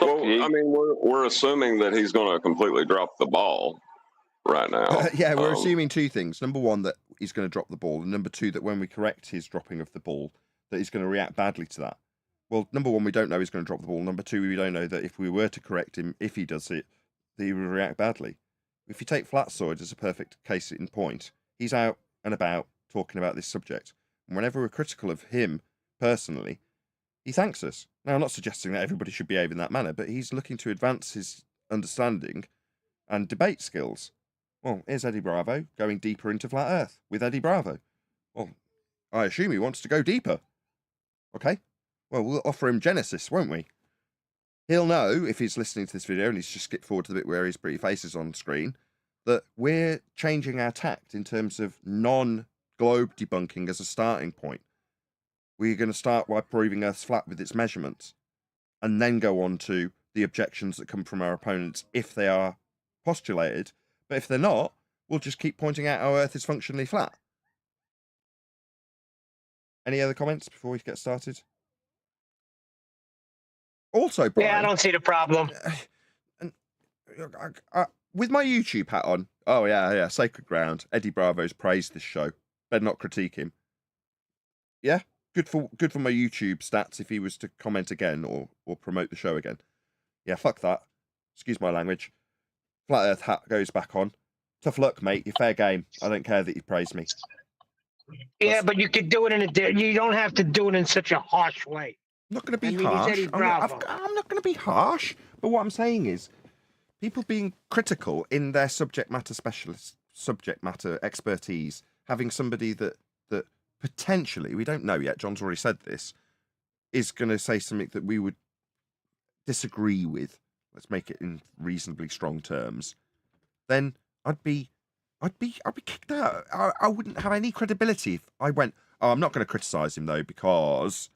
Well, I mean, we're assuming that he's going to completely drop the ball right now. Yeah, we're assuming two things. Number one, that he's going to drop the ball, and number two, that when we correct his dropping of the ball, that he's going to react badly to that. Well, number one, we don't know he's going to drop the ball. Number two, we don't know that if we were to correct him, if he does it, that he will react badly. If you take Flatsword as a perfect case in point, he's out and about talking about this subject. And whenever we're critical of him personally, he thanks us. Now, I'm not suggesting that everybody should behave in that manner, but he's looking to advance his understanding and debate skills. Well, here's Eddie Bravo going deeper into Flat Earth with Eddie Bravo. Well, I assume he wants to go deeper. Okay, well, we'll offer him Genesis, won't we? He'll know, if he's listening to this video, and he's just skipped forward to the bit where his pretty face is on screen, that we're changing our tact in terms of non-globe debunking as a starting point. We're going to start by proving Earth's flat with its measurements, and then go on to the objections that come from our opponents if they are postulated. But if they're not, we'll just keep pointing out how Earth is functionally flat. Any other comments before we get started? Also, Brian, yeah, I don't see the problem. With my YouTube hat on, oh yeah, sacred ground. Eddie Bravo's praised this show. Better not critique him. Yeah, good for my YouTube stats if he was to comment again or promote the show again. Yeah, fuck that. Excuse my language. Flat Earth hat goes back on. Tough luck, mate. You're fair game. I don't care that you praise me. Yeah, but you could do it you don't have to do it in such a harsh way. I'm not going to be harsh. I'm not going to be harsh. But what I'm saying is, people being critical in their subject matter expertise, having somebody that potentially, we don't know yet, John's already said this, is going to say something that we would disagree with, let's make it in reasonably strong terms, then I'd be kicked out. I wouldn't have any credibility if I went, oh, I'm not going to criticize him though because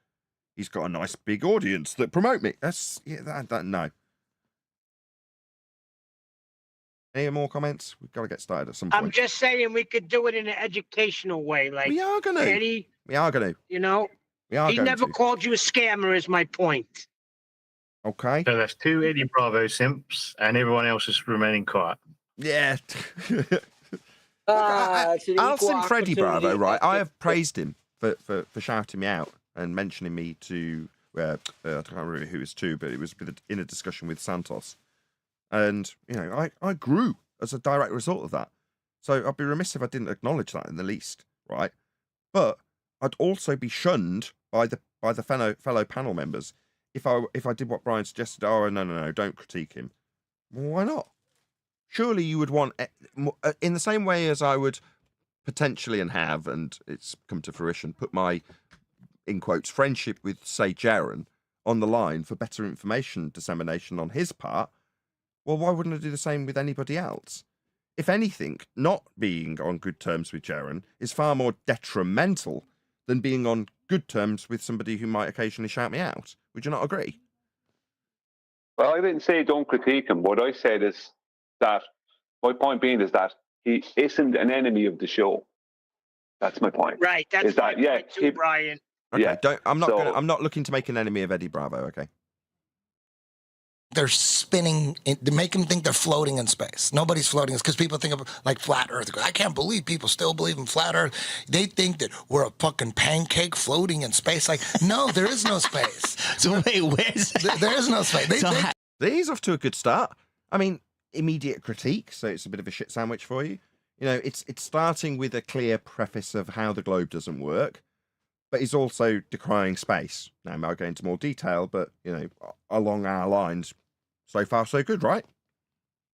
he's got a nice big audience that promote me. No. Any more comments? We've got to get started at some point. I'm just saying we could do it in an educational way. Like we are going to. Eddie, we are going to. You know, he never called you a scammer, is my point. Okay. So that's two Eddie Bravo simps, and everyone else is remaining quiet. Yeah. I'll simp Freddie Bravo, right? I have praised him. for shouting me out and mentioning me to I can't remember who it was to, but it was in a discussion with Santos, and I grew as a direct result of that. So I'd be remiss if I didn't acknowledge that in the least, right? But I'd also be shunned by the fellow panel members if I did what Brian suggested. Oh, no, don't critique him. Well, why not? Surely you would want, in the same way as I would potentially and have, and it's come to fruition, put my, in quotes, friendship with, say, Jaron on the line for better information dissemination on his part. Well, why wouldn't I do the same with anybody else? If anything, not being on good terms with Jaron is far more detrimental than being on good terms with somebody who might occasionally shout me out. Would you not agree? Well, I didn't say don't critique him. What I said is that my point being is that he isn't an enemy of the show. That's my point. Right. That's my point too, Brian. Okay, yeah. I'm not looking to make an enemy of Eddie Bravo. Okay. They're spinning. They make them think they're floating in space. Nobody's floating. It's because people think of like flat Earth. I can't believe people still believe in flat Earth. They think that we're a fucking pancake floating in space. Like, no, there is no space. So wait, where's there is no space. He's off to a good start. I mean, immediate critique, so it's a bit of a shit sandwich for you. It's starting with a clear preface of how the globe doesn't work, but he's also decrying space. Now, I might go into more detail, but, along our lines, so far, so good, right?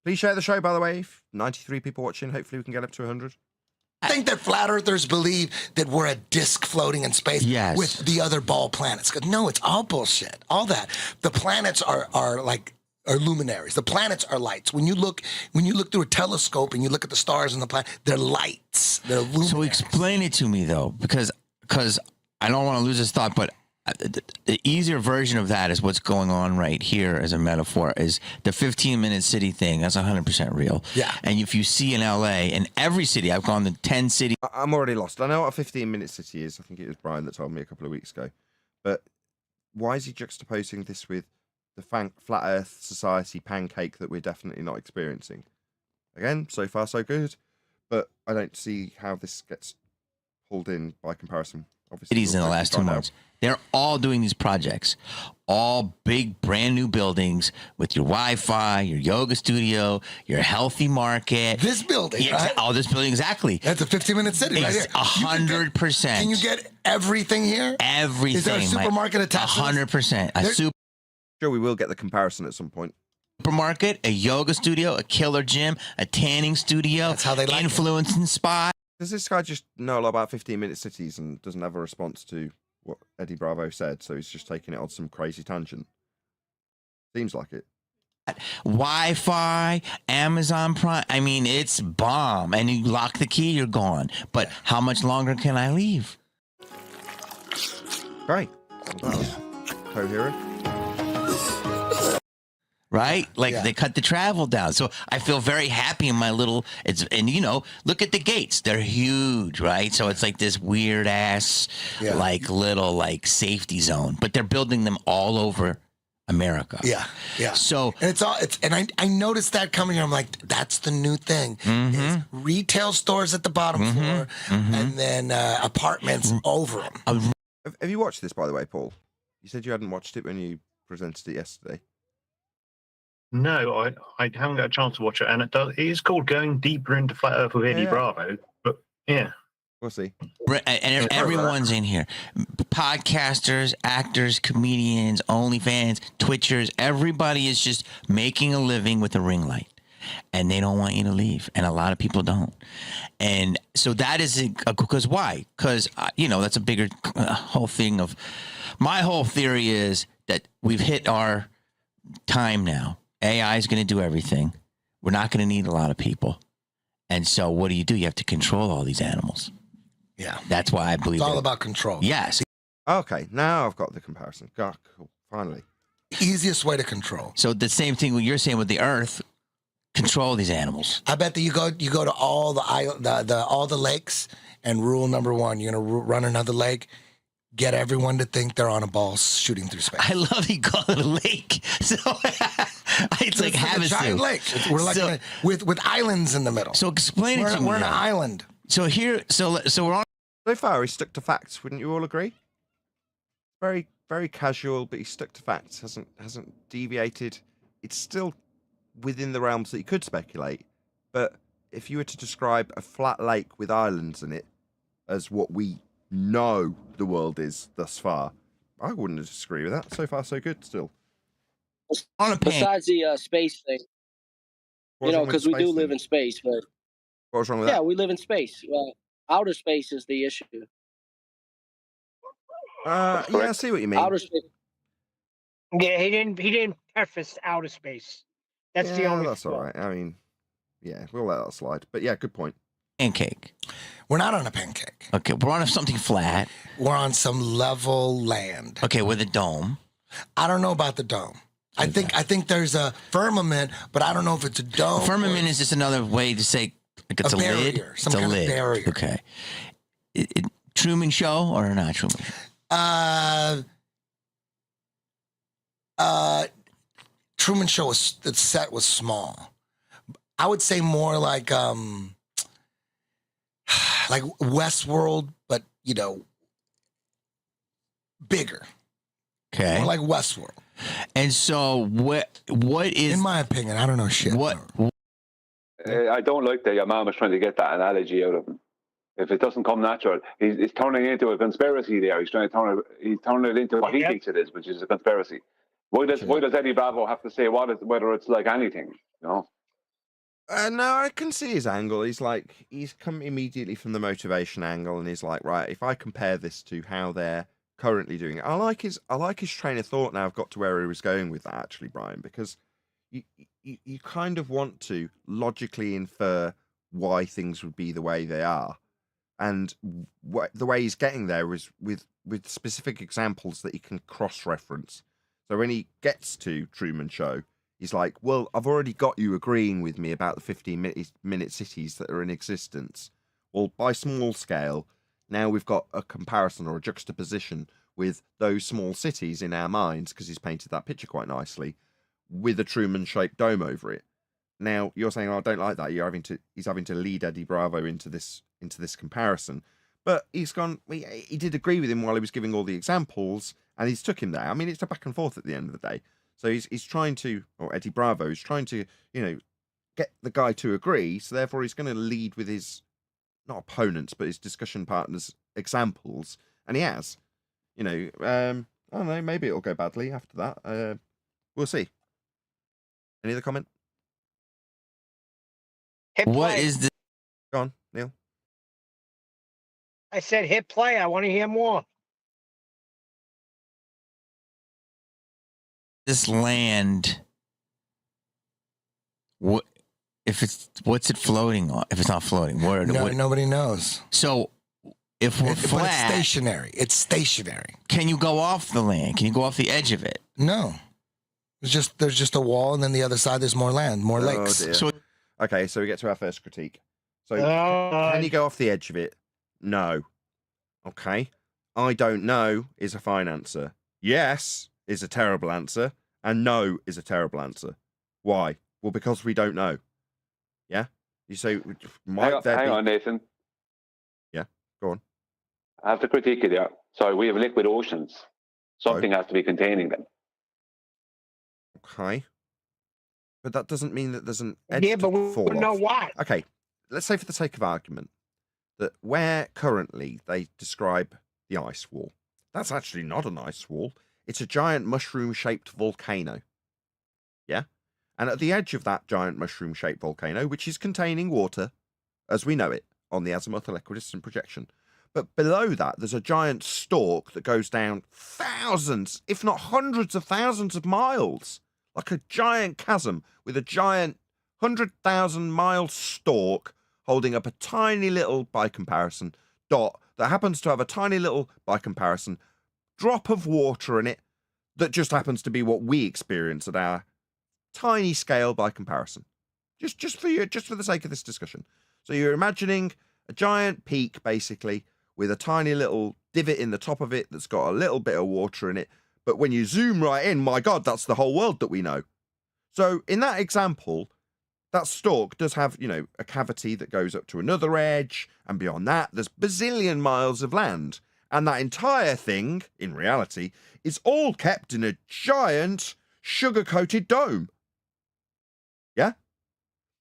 Please share the show, by the way. 93 people watching. Hopefully we can get up to 100. I think that flat earthers believe that we're a disk floating in space with the other ball planets. No, it's all bullshit. All that. The planets are luminaries. The planets are lights. When you look through a telescope and you look at the stars and the planet, they're lights. They're luminaries. So explain it to me though, because I don't want to lose this thought, but the easier version of that is what's going on right here as a metaphor is the 15-minute city thing. That's 100% real. Yeah. And if you see in LA, in every city, I've gone to 10 cities. I'm already lost. I know what a 15-minute city is. I think it was Brian that told me a couple of weeks ago. But why is he juxtaposing this with the Flat Earth Society pancake that we're definitely not experiencing? Again, so far so good. But I don't see how this gets pulled in by comparison. Obviously, cities in the last 2 months. They're all doing these projects, all big, brand new buildings with your Wi-Fi, your yoga studio, your healthy market. This building, right? Oh, this building, exactly. That's a 15-minute city right here. 100%. Can you get everything here? Everything. Is there a supermarket attached? 100%. Sure, we will get the comparison at some point. Supermarket, a yoga studio, a killer gym, a tanning studio. That's how they like influencing spot. Does this guy just know a lot about 15-minute cities and doesn't have a response to what Eddie Bravo said, so he's just taking it on some crazy tangent? Seems like it. Wi-Fi, Amazon Prime. I mean, it's bomb. And you lock the key, you're gone. But how much longer can I leave? Great. Well, that was coherent. Right? Like they cut the travel down. So I feel very happy in my little, look at the gates. They're huge, right? So it's like this weird ass, little safety zone, but they're building them all over America. Yeah. Yeah. So and I noticed that coming here. I'm like, that's the new thing. Is retail stores at the bottom floor and then apartments over them. Have you watched this, by the way, Paul? You said you hadn't watched it when you presented it yesterday. No, I haven't got a chance to watch it, and it is called Going Deeper into Flat Earth with Eddie Bravo. But we'll see. And everyone's in here: podcasters, actors, comedians, OnlyFans, Twitchers. Everybody is just making a living with a ring light, and they don't want you to leave, and a lot of people don't. And so that is because why? Because that's a bigger whole thing of my whole theory is that we've hit our time now. AI is going to do everything. We're not going to need a lot of people. And so what do? You have to control all these animals. Yeah. That's why I believe it's all about control. Yes. Okay, now I've got the comparison. God, cool. Finally. Easiest way to control. So the same thing what you're saying with the Earth, control these animals. I bet that you go to all the lakes, and rule number one, you're going to run another lake. Get everyone to think they're on a ball shooting through space. I love you call it a lake. So it's like a giant lake. We're like with islands in the middle. So explain it to me. We're an island. So here, so we're on So far, he's stuck to facts. Wouldn't you all agree? Very, very casual, but he's stuck to facts. Hasn't deviated. It's still within the realms that you could speculate. But if you were to describe a flat lake with islands in it as what we know the world is thus far, I wouldn't disagree with that. So far, so good. Still. Besides the space thing, because we do live in space, but what was wrong with that? Yeah, we live in space. Outer space is the issue. Yeah, I see what you mean. Outer space. Yeah, he didn't preface outer space. That's the only. That's all right. I mean, yeah, we'll let that slide. But yeah, good point. Pancake. We're not on a pancake. Okay, we're on something flat. We're on some level land. Okay, with a dome. I don't know about the dome. I think there's a firmament, but I don't know if it's a dome. A firmament is just another way to say like it's a barrier, lid. some it's a kind lid. of barrier. Okay. Truman Show or not Truman Show? Truman Show the set was small. I would say more like Westworld, but bigger. Okay. More like Westworld. And so what is, in my opinion, I don't know shit. I don't like that your mom is trying to get that analogy out of him. If it doesn't come natural, he's turning it into a conspiracy there. He's trying to turn it into what he thinks it is, which is a conspiracy. Why does Eddie Bravo have to say whether it's like anything? No, I can see his angle. He's come immediately from the motivation angle, and he's like, right, if I compare this to how they're currently doing it, I like his train of thought. Now I've got to where he was going with that, actually, Brian, because you kind of want to logically infer why things would be the way they are, and the way he's getting there is with specific examples that he can cross-reference. So when he gets to Truman Show, he's like, well, I've already got you agreeing with me about the 15-minute cities that are in existence. Well, by small scale, now we've got a comparison or a juxtaposition with those small cities in our minds, because he's painted that picture quite nicely, with a Truman-shaped dome over it. Now, you're saying, I don't like that. He's having to lead Eddie Bravo into this comparison. But he did agree with him while he was giving all the examples, and he's took him there. I mean, it's a back and forth at the end of the day. So he's trying to, or Eddie Bravo is trying to, get the guy to agree. So therefore, he's going to lead with his, not opponents, but his discussion partners' examples. And he has. I don't know, maybe it'll go badly after that. We'll see. Any other comment? What is the... Go on, Neil. I said hit play. I want to hear more. This land, what's it floating on? If it's not floating, nobody knows. So if we're flat, but it's stationary. It's stationary. Can you go off the land? Can you go off the edge of it? No. There's just a wall, and then the other side there's more land, more lakes. Dear. So okay, so we get to our first critique. So can you go off the edge of it? No. Okay. I don't know is a fine answer. Yes is a terrible answer, and no is a terrible answer. Why? Well, because we don't know. Yeah? You say, hang on, Nathan. Yeah, go on. I have to critique it there. Sorry, we have liquid oceans. Something has to be containing them. Okay. But that doesn't mean that there's an edge to fall off. We know why. Okay, let's say for the sake of argument that where currently they describe the ice wall, that's actually not an ice wall. It's a giant mushroom-shaped volcano. Yeah? And at the edge of that giant mushroom-shaped volcano, which is containing water, as we know it, on the azimuthal equidistant projection, but below that, there's a giant stalk that goes down thousands, if not hundreds of thousands of miles, like a giant chasm with a giant 100,000-mile stalk holding up a tiny little, by comparison, dot that happens to have a tiny little, by comparison, drop of water in it that just happens to be what we experience at our tiny scale by comparison. Just for the sake of this discussion. So you're imagining a giant peak, basically, with a tiny little divot in the top of it that's got a little bit of water in it. But when you zoom right in, my God, that's the whole world that we know. So in that example, that stalk does have, a cavity that goes up to another edge, and beyond that, there's bazillion miles of land. And that entire thing, in reality, is all kept in a giant sugar-coated dome. Yeah?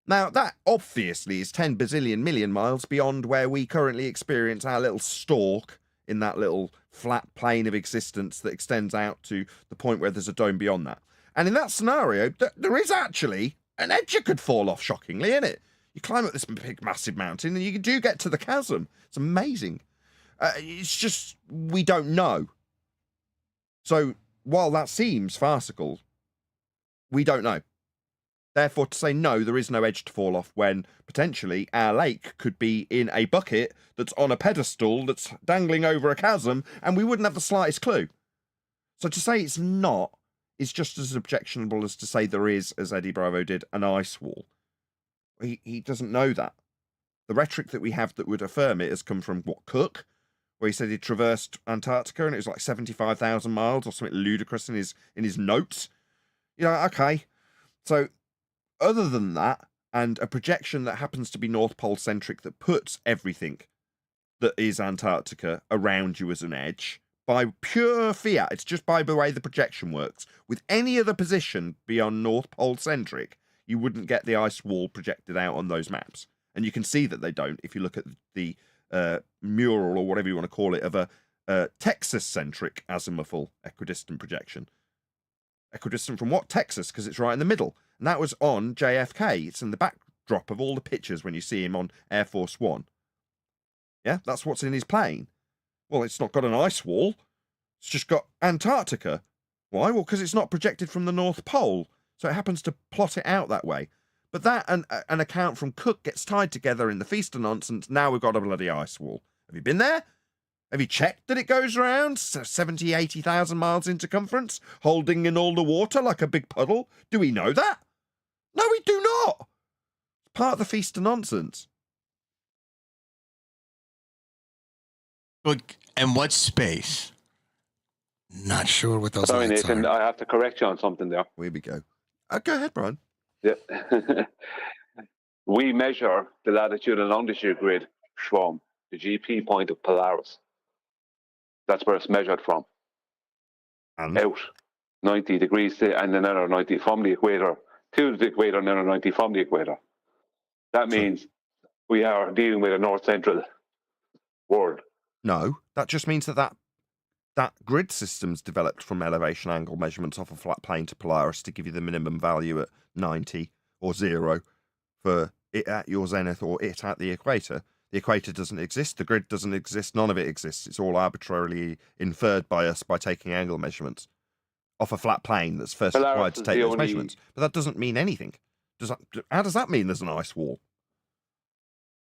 Now, that obviously is 10 bazillion million miles beyond where we currently experience our little stalk in that little flat plane of existence that extends out to the point where there's a dome beyond that. And in that scenario, there is actually an edge you could fall off, shockingly, isn't it? You climb up this big, massive mountain and you do get to the chasm. It's amazing. It's just, we don't know. So, while that seems farcical, we don't know. Therefore, to say no, there is no edge to fall off when potentially our lake could be in a bucket that's on a pedestal that's dangling over a chasm and we wouldn't have the slightest clue. So to say it's not is just as objectionable as to say there is, as Eddie Bravo did, an ice wall. He doesn't know that. The rhetoric that we have that would affirm it has come from, Cook? Where he said he traversed Antarctica and it was like 75,000 miles or something ludicrous in his notes. Okay. So, other than that, and a projection that happens to be North Pole centric that puts everything that is Antarctica around you as an edge, by pure fiat, it's just by the way the projection works. With any other position beyond North Pole centric, you wouldn't get the ice wall projected out on those maps. And you can see that they don't if you look at the mural, or whatever you want to call it, of a Texas-centric azimuthal equidistant projection. Equidistant from what? Texas, because it's right in the middle. And that was on JFK. It's in the backdrop of all the pictures when you see him on Air Force One. Yeah, that's what's in his plane. Well, it's not got an ice wall. It's just got Antarctica. Why? Well, because it's not projected from the North Pole. So it happens to plot it out that way. But that and an account from Cook gets tied together in the feast of nonsense. Now we've got a bloody ice wall. Have you been there? Have you checked that it goes around 70, 80,000 miles in circumference, holding in all the water like a big puddle? Do we know that? No, we do not. It's part of the feast of nonsense. And what's space? Not sure what those Sorry, lights Nathan, are. I have to correct you on something there. Here we go. Go ahead, Brian. Yeah. We measure the latitude and longitude grid from the GP point of Polaris. That's where it's measured from. Out 90 degrees and another 90 from the equator to the equator and another 90 from the equator. That means we are dealing with a north central world. No, that just means that grid system's developed from elevation angle measurements off a flat plane to Polaris to give you the minimum value at 90 or 0 for it at your zenith or it at the equator. The equator doesn't exist, the grid doesn't exist, none of it exists. It's all arbitrarily inferred by us by taking angle measurements off a flat plane that's first required to take those measurements. But that doesn't mean anything. How does that mean there's an ice wall?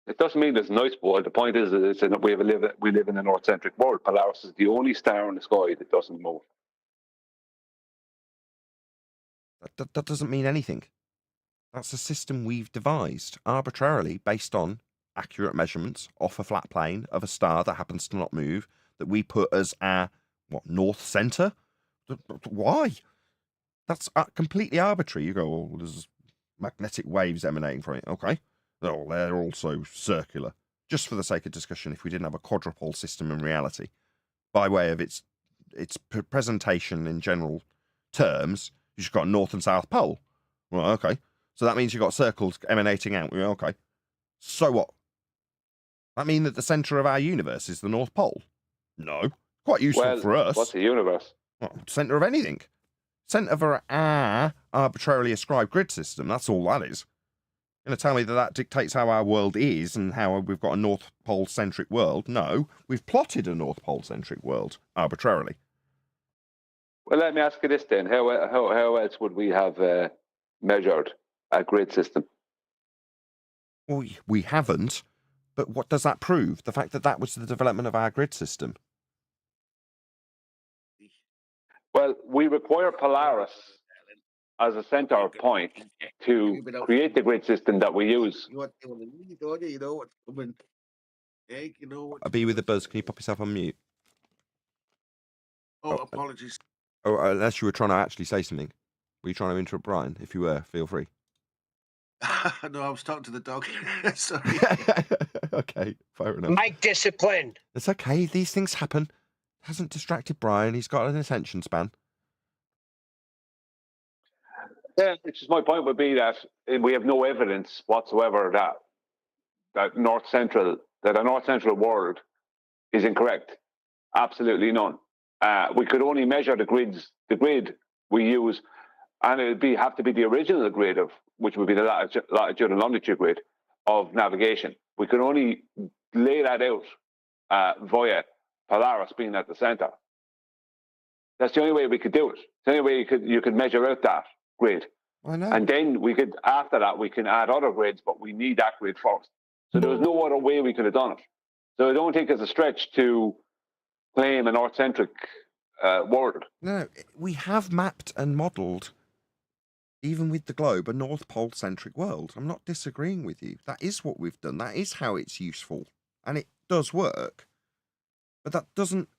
It doesn't mean there's an ice wall. The point is that we live in a north-centric world. Polaris is the only star in the sky that doesn't move. That doesn't mean anything. That's a system we've devised arbitrarily based on accurate measurements off a flat plane of a star that happens to not move, that we put as our, north centre? Why? That's completely arbitrary. You go, there's magnetic waves emanating from it. Okay. Oh, they're also circular. Just for the sake of discussion, if we didn't have a quadrupole system in reality, by way of its presentation in general terms, you've just got a north and south pole. Well, okay. So that means you've got circles emanating out. Well, okay. So what? That mean that the centre of our universe is the North Pole? No. Quite useful for us. What's the universe? Well, centre of anything. Centre of our arbitrarily ascribed grid system. That's all that is. You're going to tell me that dictates how our world is and how we've got a North Pole-centric world? No. We've plotted a North Pole-centric world arbitrarily. Well, let me ask you this then. How else would we have measured a grid system? Well, we haven't. But what does that prove? The fact that was the development of our grid system. Well, we require Polaris as a center point to create the grid system that we use. I'll be with the buzz. Can you pop yourself on mute? Oh, apologies. Oh, unless you were trying to actually say something. Were you trying to interrupt Brian? If you were, feel free. No, I was talking to the dog. Sorry. Okay, fair enough. Mike, discipline. It's okay. These things happen. Hasn't distracted Brian. He's got an attention span. Yeah, it's just my point would be that we have no evidence whatsoever that a North Central world is incorrect. Absolutely none. We could only measure the grid we use, and it would have to be the original grid which would be the latitude and longitude grid of navigation. We could only lay that out via Polaris being at the center. That's the only way we could do it. The only way you could measure out that grid. I know. And then after that, we can add other grids, but we need that grid first. So there was no other way we could have done it. So I don't think it's a stretch to claim a North-centric world. No, we have mapped and modelled, even with the globe, a North Pole-centric world. I'm not disagreeing with you. That is what we've done. That is how it's useful. And it does work. But that doesn't...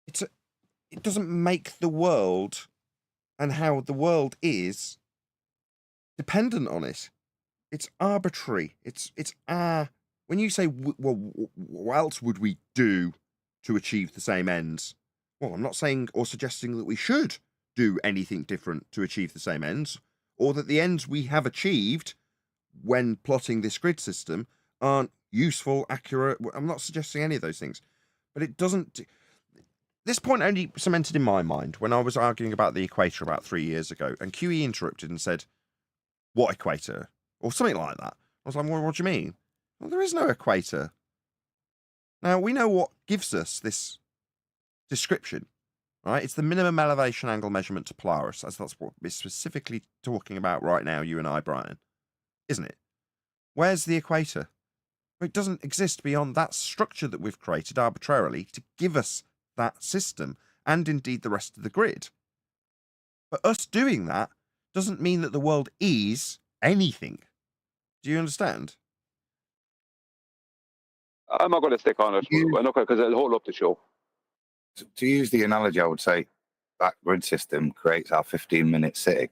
It doesn't make the world and how the world is dependent on it. It's arbitrary. It's our... When you say, well, what else would we do to achieve the same ends? Well, I'm not saying or suggesting that we should do anything different to achieve the same ends, or that the ends we have achieved when plotting this grid system aren't useful, accurate. I'm not suggesting any of those things. But it doesn't... This point only cemented in my mind when I was arguing about the equator about 3 years ago, and QE interrupted and said, what equator? Or something like that. I was like, well, what do you mean? Well, there is no equator. Now, we know what gives us this description, right? It's the minimum elevation angle measurement to Polaris, as that's what we're specifically talking about right now, you and I, Brian. Isn't it? Where's the equator? It doesn't exist beyond that structure that we've created arbitrarily to give us that system, and indeed the rest of the grid. But us doing that doesn't mean that the world is anything. Do you understand? I'm not going to stick on it. I'm not going because it'll hold up the show. To use the analogy, I would say that grid system creates our 15-minute city.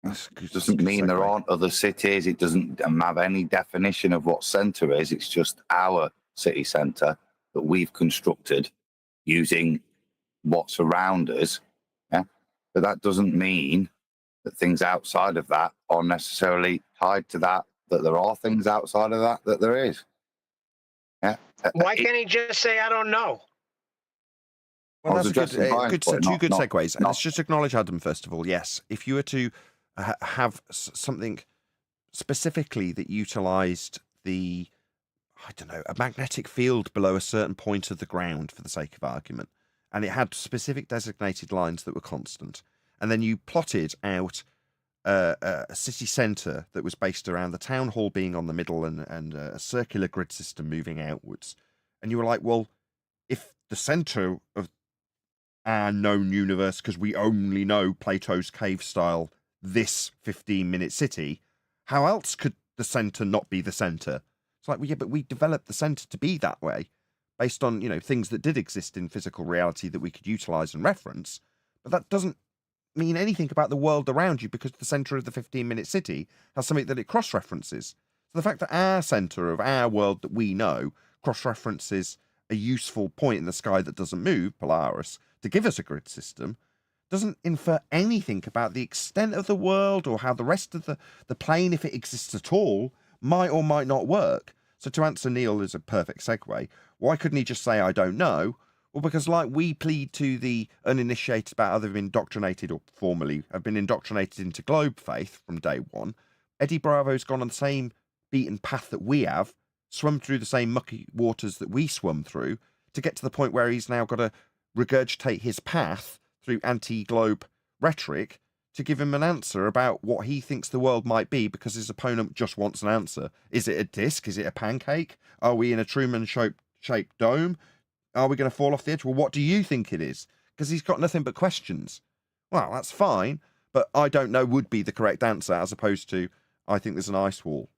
It doesn't mean there aren't other cities. It doesn't have any definition of what centre is. It's just our city centre that we've constructed using what's around us. Yeah? But that doesn't mean that things outside of that are necessarily tied to that there are things outside of that there is. Yeah. Why can't he just say, I don't know? Well, that's two good segues. And let's just acknowledge Adam, first of all. Yes, if you were to have something specifically that utilised a magnetic field below a certain point of the ground, for the sake of argument, and it had specific designated lines that were constant, and then you plotted out a city centre that was based around the town hall being on the middle and a circular grid system moving outwards, and you were like, well, if the centre of our known universe, because we only know Plato's cave style, this 15-minute city, how else could the centre not be the centre? It's like, well, yeah, but we developed the centre to be that way based on, things that did exist in physical reality that we could utilise and reference. But that doesn't mean anything about the world around you, because the centre of the 15-minute city has something that it cross-references. So the fact that our centre of our world that we know cross-references a useful point in the sky that doesn't move, Polaris, to give us a grid system, doesn't infer anything about the extent of the world or how the rest of the plane, if it exists at all, might or might not work. So to answer Neil is a perfect segue. Why couldn't he just say, I don't know? Well, because like we plead to the uninitiated about either indoctrinated or formerly have been indoctrinated into globe faith from day one, Eddie Bravo's gone on the same beaten path that we have, swum through the same mucky waters that we swum through, to get to the point where he's now got to regurgitate his path through anti-globe rhetoric to give him an answer about what he thinks the world might be, because his opponent just wants an answer. Is it a disc? Is it a pancake? Are we in a Truman-shaped dome? Are we going to fall off the edge? Well, what do you think it is? Because he's got nothing but questions. Well, that's fine, but I don't know would be the correct answer, as opposed to, I think there's an ice wall.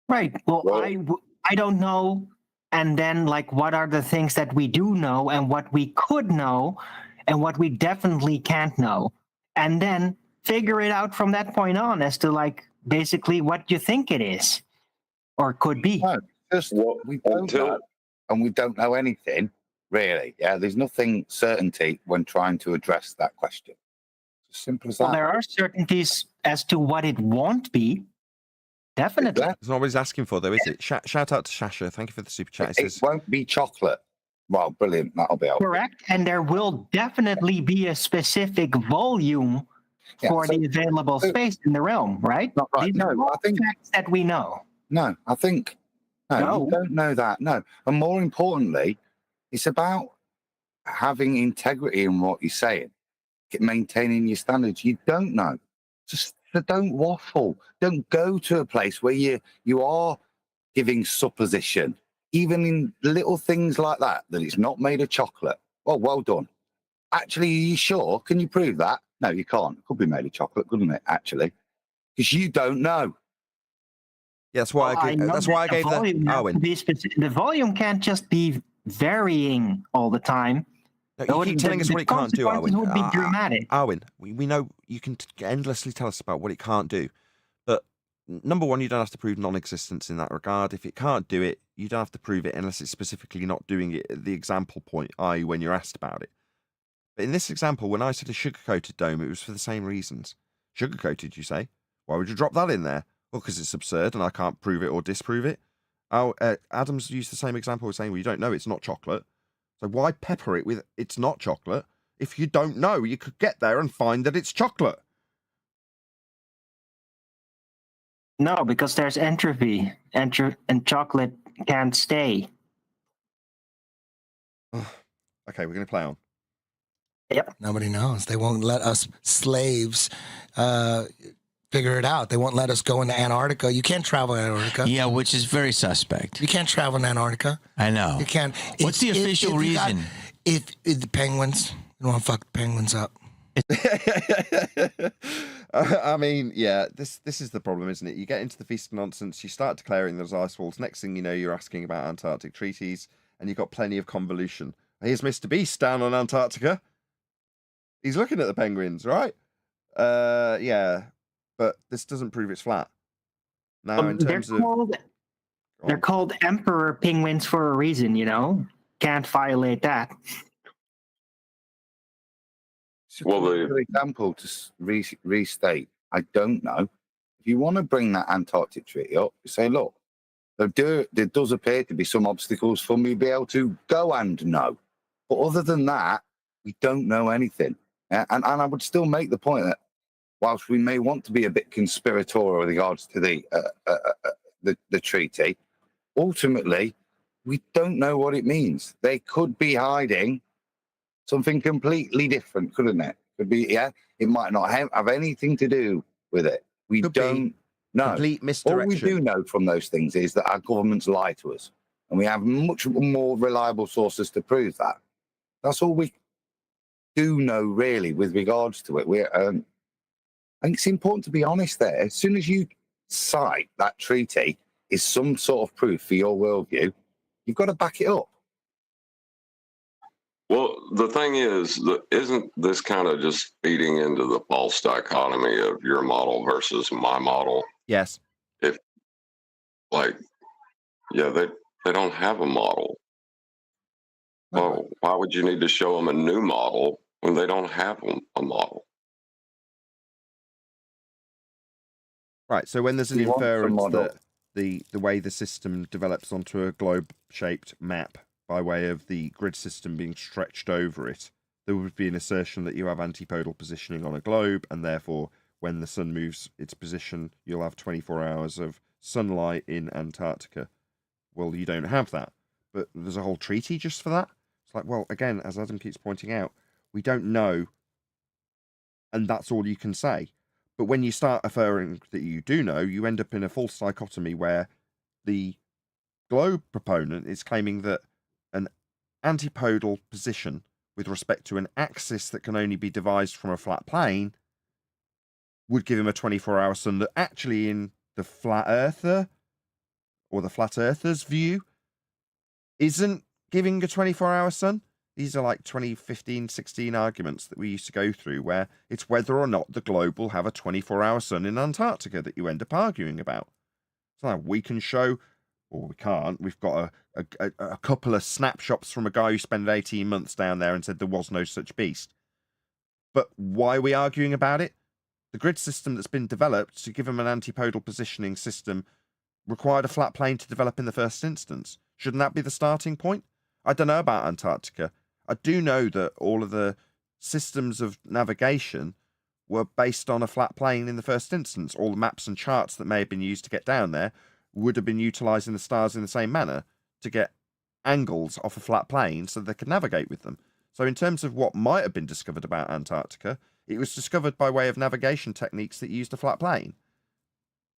Right. Well, I don't know. And then, what are the things that we do know and what we could know and what we definitely can't know? And then figure it out from that point on as to like basically what you think it is or could be. No, just we don't know, and we don't know anything really. Yeah, there's nothing certainty when trying to address that question. It's as simple as that. Well, there are certainties as to what it won't be. Definitely. That's not what he's asking for, though, is it? Shout out to Shasha. Thank you for the super chat. It won't be chocolate. Well, brilliant. That'll be helpful. Correct. And there will definitely be a specific volume for the available space in the realm, right? Not right. These are all facts that we know. No, I think no, you don't know that. No. And more importantly, it's about having integrity in what you're saying, maintaining your standards. You don't know. Just don't waffle. Don't go to a place where you are giving supposition, even in little things like that it's not made of chocolate. Well done. Actually, are you sure? Can you prove that? No, you can't. It could be made of chocolate, couldn't it, actually? Because you don't know. Yeah, that's why I gave the volume can't just be varying all the time. No, you keep telling us what it can't do, Arwin. Would be dramatic. Arwin, we know you can endlessly tell us about what it can't do. But number one, you don't have to prove non-existence in that regard. If it can't do it, you don't have to prove it unless it's specifically not doing it at the example point, i.e. when you're asked about it. But in this example, when I said a sugar-coated dome, it was for the same reasons. Sugar-coated, you say? Why would you drop that in there? Well, because it's absurd and I can't prove it or disprove it. Adams used the same example of saying, well, you don't know it's not chocolate. So why pepper it with it's not chocolate? If you don't know, you could get there and find that it's chocolate. No, because there's entropy. And chocolate can't stay. Okay, we're going to play on. Yep. Nobody knows. They won't let us slaves figure it out. They won't let us go into Antarctica. You can't travel to Antarctica. Yeah, which is very suspect. You can't travel in Antarctica. I know. You can't. What's the official reason? If the penguins, you don't want to fuck the penguins up. I mean, yeah, this is the problem, isn't it? You get into the feast of nonsense, you start declaring there's ice walls. Next thing you know, you're asking about Antarctic treaties, and you've got plenty of convolution. Here's Mr. Beast down on Antarctica. He's looking at the penguins, right? Yeah, but this doesn't prove it's flat. Now, in terms they're called emperor penguins for a reason, you know? Can't violate that. Well, for example, to restate, I don't know. If you want to bring that Antarctic treaty up, you say, look, there does appear to be some obstacles for me to be able to go and know. But other than that, we don't know anything. And I would still make the point that whilst we may want to be a bit conspiratorial with regards to the treaty, ultimately, we don't know what it means. They could be hiding something completely different, couldn't it? Could be, yeah. It might not have anything to do with it. We don't know. Complete misdirection. All we do know from those things is that our governments lie to us, and we have much more reliable sources to prove that. That's all we do know, really, with regards to it. I think it's important to be honest there. As soon as you cite that treaty is some sort of proof for your worldview, you've got to back it up. Well, the thing is, isn't this kind of just feeding into the false dichotomy of your model versus my model? Yes. If, like, yeah, they don't have a model. Well, why would you need to show them a new model when they don't have a model? Right, so when there's an inference that the way the system develops onto a globe-shaped map by way of the grid system being stretched over it, there would be an assertion that you have antipodal positioning on a globe, and therefore, when the sun moves its position, you'll have 24 hours of sunlight in Antarctica. Well, you don't have that, but there's a whole treaty just for that. It's like, well, again, as Adam keeps pointing out, we don't know, and that's all you can say. But when you start affirming that you do know, you end up in a false dichotomy where the globe proponent is claiming that an antipodal position with respect to an axis that can only be devised from a flat plane would give him a 24-hour sun that actually in the flat earther or the flat earther's view isn't giving a 24-hour sun. These are like 2015, 16 arguments that we used to go through where it's whether or not the globe will have a 24-hour sun in Antarctica that you end up arguing about. So we can show, or we can't, we've got a couple of snapshots from a guy who spent 18 months down there and said there was no such beast. But why are we arguing about it? The grid system that's been developed to give him an antipodal positioning system required a flat plane to develop in the first instance. Shouldn't that be the starting point? I don't know about Antarctica. I do know that all of the systems of navigation were based on a flat plane in the first instance. All the maps and charts that may have been used to get down there would have been utilizing the stars in the same manner to get angles off a flat plane so they could navigate with them. So in terms of what might have been discovered about Antarctica, it was discovered by way of navigation techniques that used a flat plane.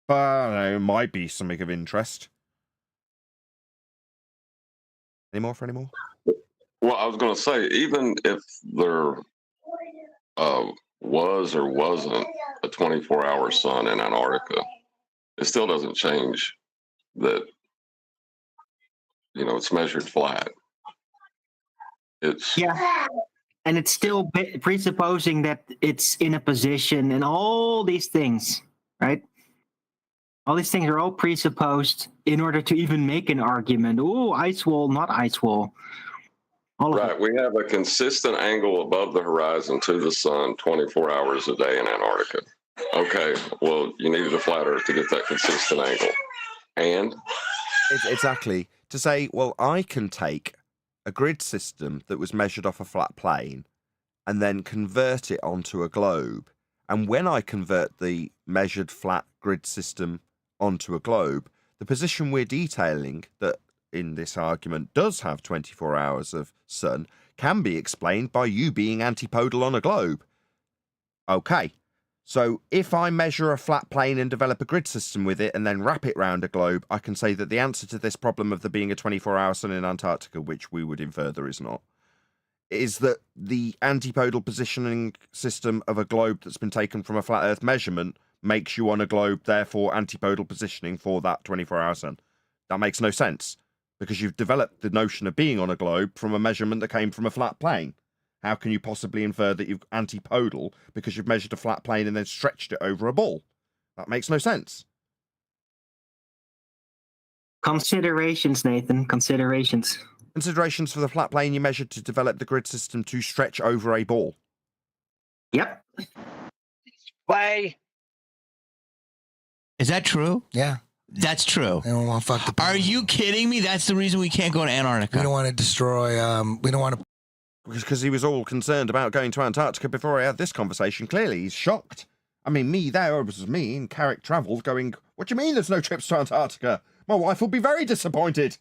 But I don't know, it might be something of interest. Any more? Well, I was going to say, even if there was or wasn't a 24-hour sun in Antarctica, it still doesn't change that, it's measured flat. Yeah. And it's still presupposing that it's in a position and all these things, right? All these things are all presupposed in order to even make an argument. Oh, ice wall, not ice wall. Right. We have a consistent angle above the horizon to the sun 24 hours a day in Antarctica. Okay. Well, you needed a flat Earth to get that consistent angle. And? Exactly. To say, well, I can take a grid system that was measured off a flat plane and then convert it onto a globe. And when I convert the measured flat grid system onto a globe, the position we're detailing that in this argument does have 24 hours of sun can be explained by you being antipodal on a globe. Okay, so if I measure a flat plane and develop a grid system with it and then wrap it round a globe, I can say that the answer to this problem of there being a 24-hour sun in Antarctica, which we would infer there is not, is that the antipodal positioning system of a globe that's been taken from a flat Earth measurement makes you on a globe, therefore antipodal positioning for that 24-hour sun. That makes no sense, because you've developed the notion of being on a globe from a measurement that came from a flat plane. How can you possibly infer that you're antipodal because you've measured a flat plane and then stretched it over a ball? That makes no sense. Considerations, Nathan. Considerations. Considerations for the flat plane you measured to develop the grid system to stretch over a ball. Yep. Why? Is that true? Yeah. That's true. They don't want to fuck the people. Are you kidding me? That's the reason we can't go to Antarctica. We don't want to destroy, we don't want to... Because he was all concerned about going to Antarctica before I had this conversation. Clearly, he's shocked. I mean, it was me in Carrick Travels going, what do you mean there's no trips to Antarctica? My wife will be very disappointed.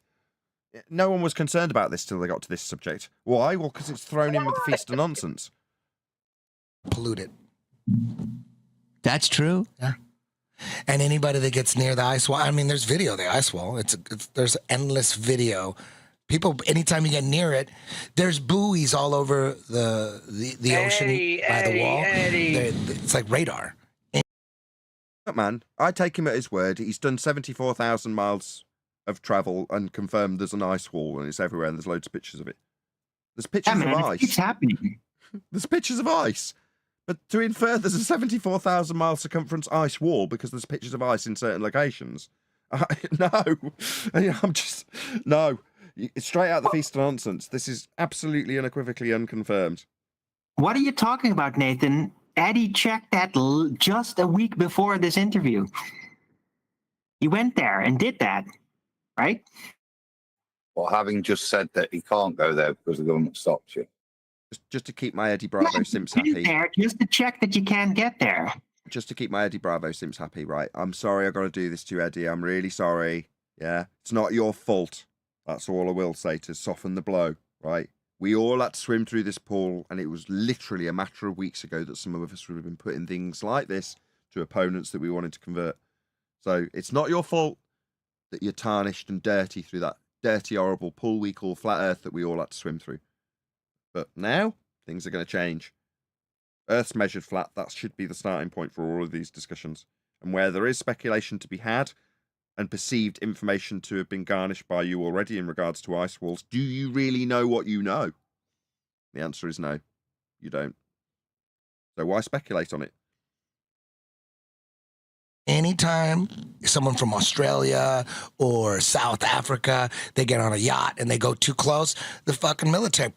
No one was concerned about this till they got to this subject. Why? Well, because it's thrown in with the feast of nonsense. Polluted. That's true. Yeah. And anybody that gets near the ice wall, I mean, there's video of the ice wall. There's endless video. People, anytime you get near it, there's buoys all over the ocean by the wall. It's like radar. But man, I take him at his word. He's done 74,000 miles of travel and confirmed there's an ice wall and it's everywhere and there's loads of pictures of it. There's pictures of ice. It's happening. There's pictures of ice. But to infer there's a 74,000 mile circumference ice wall because there's pictures of ice in certain locations. No. No. It's straight out the feast of nonsense. This is absolutely unequivocally unconfirmed. What are you talking about, Nathan? Eddie checked that just a week before this interview. He went there and did that, right? Well, having just said that he can't go there because the government stopped you. Just to keep my Eddie Bravo Simps happy. There, just to check that you can't get there. Just to keep my Eddie Bravo Simps happy, right? I'm sorry I got to do this to you, Eddie. I'm really sorry. Yeah, it's not your fault. That's all I will say to soften the blow, right? We all had to swim through this pool, and it was literally a matter of weeks ago that some of us would have been putting things like this to opponents that we wanted to convert. So it's not your fault that you're tarnished and dirty through that dirty, horrible pool we call flat Earth that we all had to swim through. But now, things are going to change. Earth's measured flat, that should be the starting point for all of these discussions. And where there is speculation to be had, and perceived information to have been garnished by you already in regards to ice walls, do you really know what you know? The answer is no, you don't. So why speculate on it? Anytime someone from Australia or South Africa, they get on a yacht and they go too close, the fucking military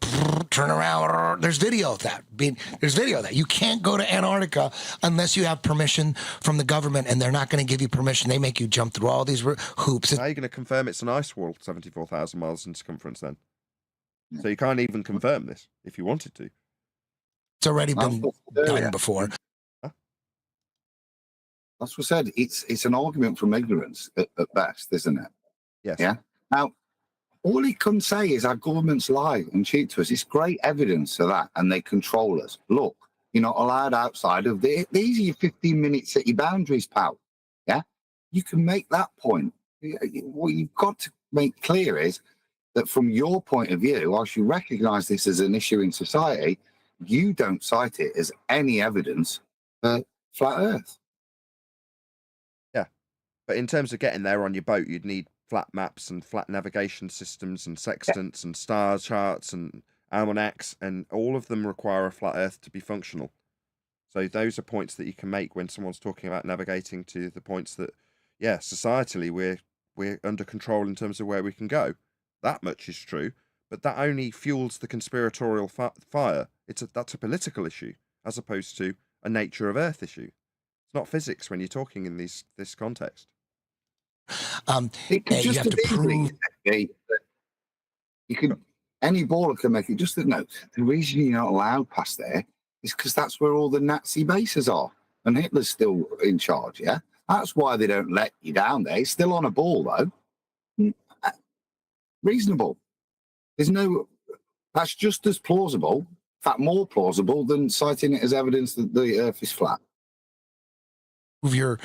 turn around. There's video of that. There's video of that. You can't go to Antarctica unless you have permission from the government, and they're not going to give you permission. They make you jump through all these hoops. How are you going to confirm it's an ice wall 74,000 miles in circumference then? So you can't even confirm this if you wanted to. It's already been done before. That's what I said. It's an argument from ignorance at best, isn't it? Yes. Yeah. Now, all he can say is our governments lie and cheat to us. It's great evidence of that, and they control us. Look, you're not allowed outside of these are your 15-minute city boundaries, pal. Yeah. You can make that point. What you've got to make clear is that from your point of view, whilst you recognise this as an issue in society, you don't cite it as any evidence for flat Earth. But in terms of getting there on your boat, you'd need flat maps and flat navigation systems and sextants and star charts and almanacs, and all of them require a flat Earth to be functional. So those are points that you can make when someone's talking about navigating to the points that, yeah, societally we're under control in terms of where we can go. That much is true, but that only fuels the conspiratorial fire. That's a political issue as opposed to a nature of Earth issue. It's not physics when you're talking in this context. You have to prove you can. Any baller can make it. Just that no, the reason you're not allowed past there is because that's where all the Nazi bases are, and Hitler's still in charge. Yeah, that's why they don't let you down there. It's still on a ball though. Reasonable. There's no. That's just as plausible, in fact, more plausible than citing it as evidence that the Earth is flat. You're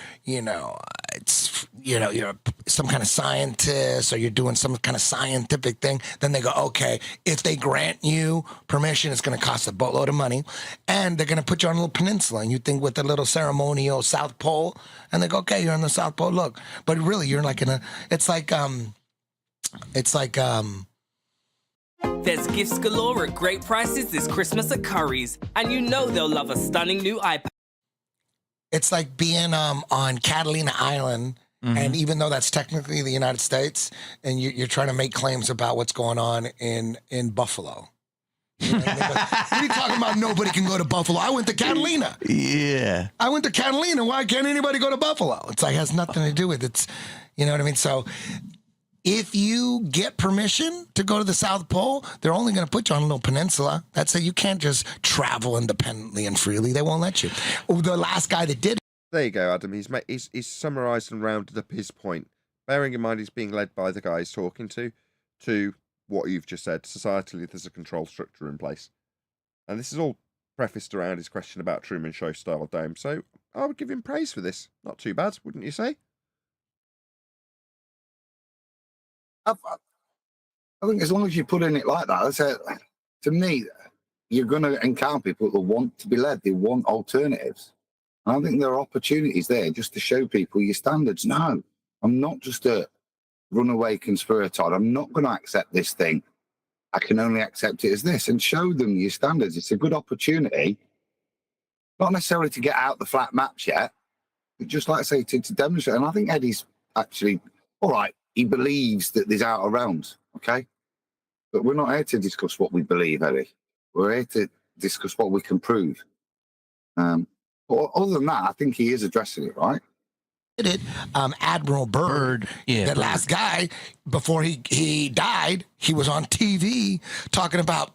some kind of scientist, or you're doing some kind of scientific thing, then they go, okay, if they grant you permission, it's going to cost a boatload of money, and they're going to put you on a little peninsula, and you think with a little ceremonial South Pole, and they go, okay, you're on the South Pole, look. But really, you're like There's gifts galore at great prices this Christmas at Curry's, and you know they'll love a stunning new iPad. It's like being on Catalina Island, and even though that's technically the United States, and you're trying to make claims about what's going on in Buffalo. You know, what are you talking about? Nobody can go to Buffalo. I went to Catalina. Yeah. I went to Catalina. Why can't anybody go to Buffalo? It's like, it has nothing to do with it. You know what I mean? So if you get permission to go to the South Pole, they're only going to put you on a little peninsula. That's it. You can't just travel independently and freely. They won't let you. The last guy that did. There you go, Adam. He's summarised and rounded up his point. Bearing in mind he's being led by the guy he's talking to what you've just said. Societally, there's a control structure in place. And this is all prefaced around his question about Truman Show style dome. So I would give him praise for this. Not too bad, wouldn't you say? I think as long as you put in it like that, that's it. To me, you're going to encounter people that want to be led. They want alternatives. And I think there are opportunities there just to show people your standards. No, I'm not just a runaway conspirator. I'm not going to accept this thing. I can only accept it as this, and show them your standards. It's a good opportunity, not necessarily to get out the flat maps yet, but just like I say, to demonstrate. And I think Eddie's actually, all right, he believes that there's outer realms, okay? But we're not here to discuss what we believe, Eddie. We're here to discuss what we can prove. But other than that, I think he is addressing it, right? Admiral Byrd, that last guy, before he died, he was on TV talking about,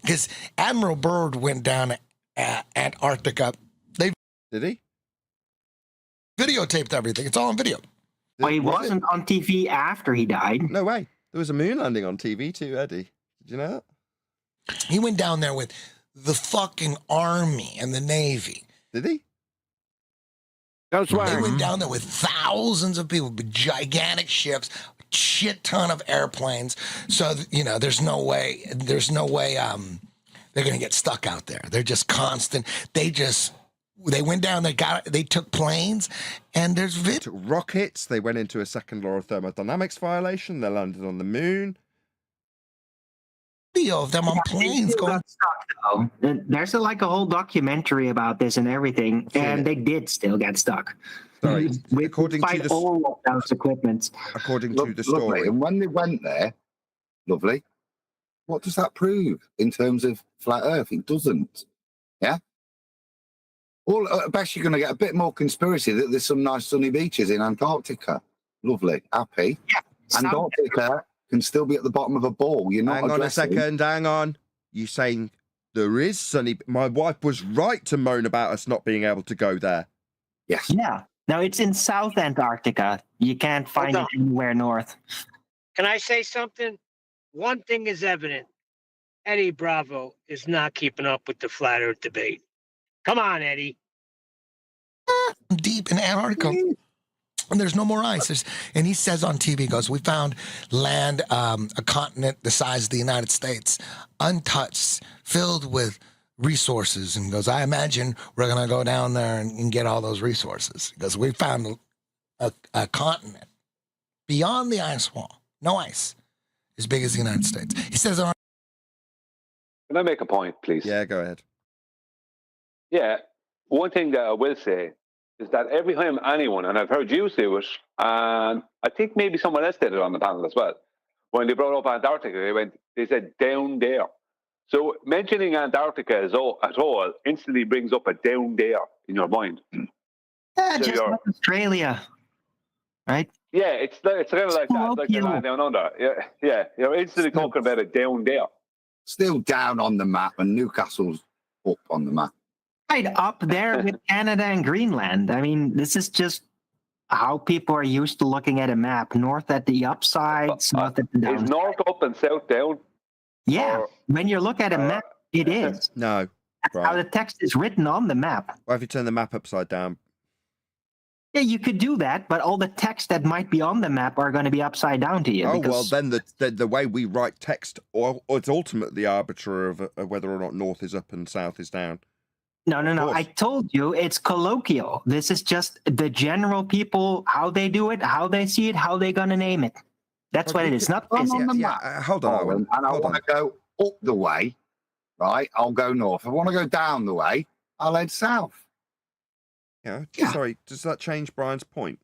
because Admiral Byrd went down at Antarctica. Did he? Videotaped everything. It's all on video. Well, he wasn't on TV after he died. No way. There was a moon landing on TV too, Eddie. Did you know that? He went down there with the fucking Army and the Navy. Did he? That's right. They went down there with thousands of people, gigantic ships, shit ton of airplanes. So, there's no way they're going to get stuck out there. They're just constant. They went down, they took planes, and there's rockets. They went into a second law of thermodynamics violation. They landed on the moon. video of them on planes going. Stuck, though. There's like a whole documentary about this and everything, and they did still get stuck. Sorry, according to all of those equipments. According to the story, lovely. And when they went there, lovely. What does that prove in terms of flat Earth? It doesn't. Yeah. Well, at best you're going to get a bit more conspiracy that there's some nice sunny beaches in Antarctica. Lovely, happy. Yeah. Antarctica can still be at the bottom of a ball. You're not. Hang on a second. Hang on. You saying there is sunny? My wife was right to moan about us not being able to go there. Yes. Yeah. Now it's in South Antarctica. You can't find it anywhere north. Can I say something? One thing is evident. Eddie Bravo is not keeping up with the flat Earth debate. Come on, Eddie. Deep in Antarctica. And there's no more ice. And he says on TV, he goes, we found land, a continent the size of the United States, untouched, filled with resources. And he goes, I imagine we're going to go down there and get all those resources. Because we found a continent beyond the ice wall, no ice, as big as the United States. He says, can I make a point, please? Yeah, go ahead. Yeah, one thing that I will say is that every time anyone, and I've heard you do it, and I think maybe someone else did it on the panel as well, when they brought up Antarctica, they said down there. So mentioning Antarctica at all instantly brings up a down there in your mind. Yeah, so just like Australia, right? Yeah, it's kind of like that. It's like the land down under. Yeah. You're instantly talking about it down there. Still down on the map, and Newcastle's up on the map. Right up there with Canada and Greenland. I mean, this is just how people are used to looking at a map. North at the upside, south at the downside. Is north up and south down? Yeah, when you look at a map, it is. No. That's how the text is written on the map. What if you turn the map upside down? Yeah, you could do that, but all the text that might be on the map are going to be upside down to you. Oh, well, then the way we write text, or it's ultimately arbiter of whether or not north is up and south is down. No. I told you it's colloquial. This is just the general people, how they do it, how they see it, how they're going to name it. That's what it is, not physics. On the map. Hold on, Owen. And I want to go up the way, right? I'll go north. If I want to go down the way, I'll head south. Yeah. Sorry, does that change Brian's point?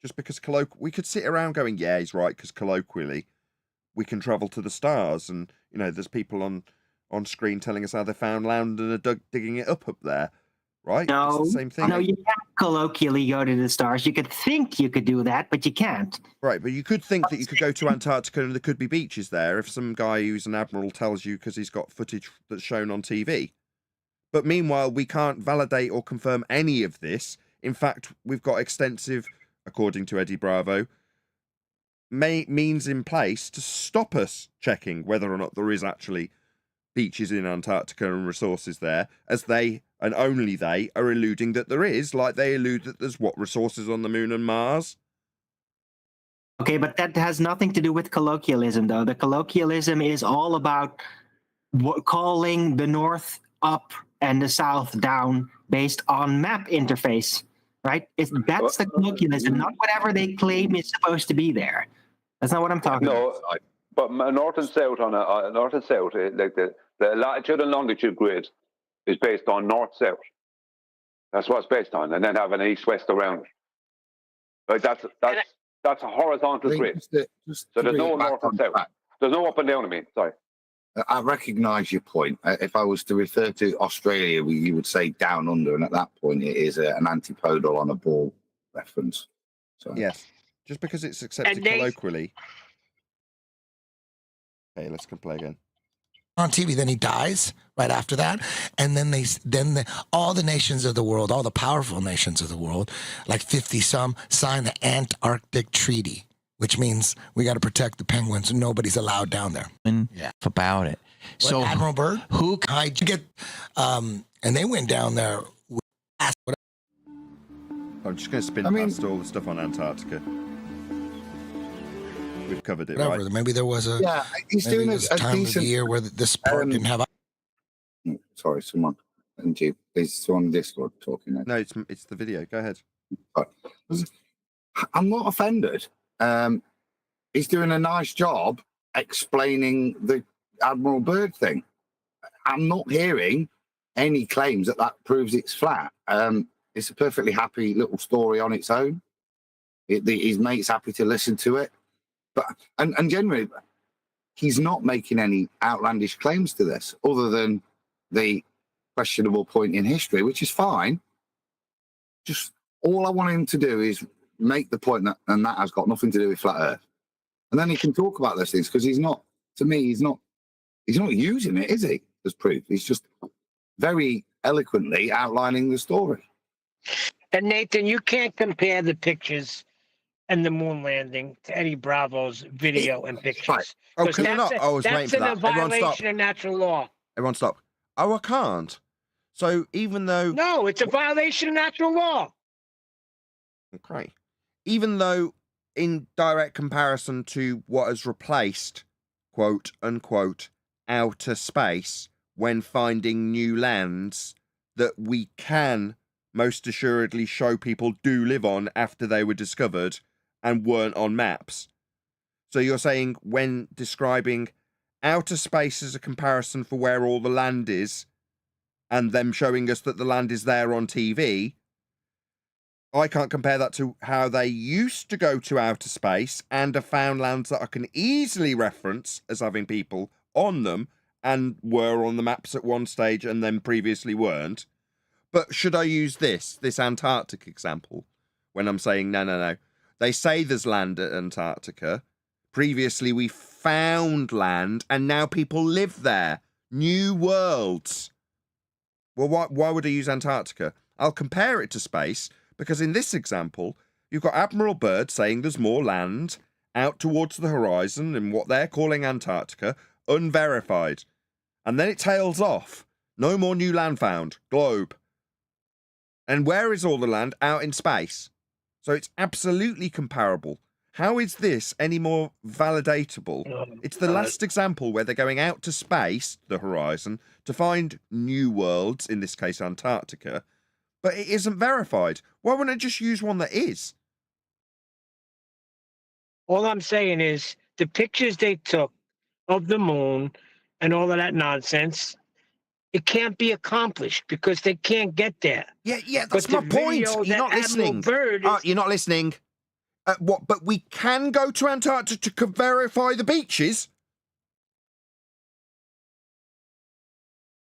Just because we could sit around going, yeah, he's right, because colloquially, we can travel to the stars, and there's people on screen telling us how they found land and are digging it up there, right? No, it's the same thing. No, you can't colloquially go to the stars. You could think you could do that, but you can't. Right, but you could think that you could go to Antarctica and there could be beaches there if some guy who's an admiral tells you because he's got footage that's shown on TV. But meanwhile, we can't validate or confirm any of this. In fact, we've got extensive, according to Eddie Bravo, means in place to stop us checking whether or not there is actually beaches in Antarctica and resources there, as they, and only they, are alluding that there is, like they allude that there's resources on the moon and Mars. Okay, but that has nothing to do with colloquialism, though. The colloquialism is all about calling the north up and the south down based on map interface, right? That's the colloquialism, not whatever they claim is supposed to be there. That's not what I'm talking about. No, but north and south like the latitude and longitude grid is based on north-south. That's what it's based on, and then have an east-west around it. Like that's a horizontal grid. So there's no north and south. There's no up and down. Sorry. I recognise your point. If I was to refer to Australia, you would say down under, and at that point, it is an antipodal on a ball reference. So. Yes, just because it's accepted colloquially. Okay, let's play again. On TV, then he dies right after that, and then all the nations of the world, all the powerful nations of the world, like 50 some, sign the Antarctic Treaty, which means we got to protect the penguins, and nobody's allowed down there. Yeah, about it. So Admiral Byrd, who I get, and they went down there. I'm just going to spin past all the stuff on Antarctica. We've covered it, whatever. right? Maybe there was a he's doing a time decent of the year where the sport didn't have. Sorry, someone. Is on Discord talking now. No, it's the video. Go ahead. I'm not offended. He's doing a nice job explaining Admiral Byrd thing. I'm not hearing any claims that proves it's flat. It's a perfectly happy little story on its own. His mate's happy to listen to it, but and generally, he's not making any outlandish claims to this, other than the questionable point in history, which is fine. Just all I want him to do is make the point that has got nothing to do with flat Earth, and then he can talk about those things, because he's not using it, is he, as proof? He's just very eloquently outlining the story. And Nathan, you can't compare the pictures and the moon landing to Eddie Bravo's video and pictures. Right. Oh, can I not? I was waiting for that. That's a violation of natural law. Everyone stop. Oh, I can't. So even though... No, it's a violation of natural law. Okay. Even though in direct comparison to what has replaced, quote unquote, outer space when finding new lands that we can most assuredly show people do live on after they were discovered and weren't on maps. So you're saying when describing outer space as a comparison for where all the land is and them showing us that the land is there on TV, I can't compare that to how they used to go to outer space and have found lands that I can easily reference as having people on them and were on the maps at one stage and then previously weren't. But should I use this Antarctic example when I'm saying no? They say there's land at Antarctica. Previously we found land and now people live there. New worlds. Well, why would I use Antarctica? I'll compare it to space because in this example, you've got Admiral Byrd saying there's more land out towards the horizon in what they're calling Antarctica, unverified. And then it tails off. No more new land found. Globe. And where is all the land? Out in space. So it's absolutely comparable. How is this any more validatable? It's the last example where they're going out to space, the horizon, to find new worlds, in this case Antarctica, but it isn't verified. Why wouldn't I just use one that is? All I'm saying is the pictures they took of the moon and all of that nonsense, it can't be accomplished because they can't get there. Yeah, that's my point. You're not listening. You're not listening. What? But we can go to Antarctica to verify the beaches?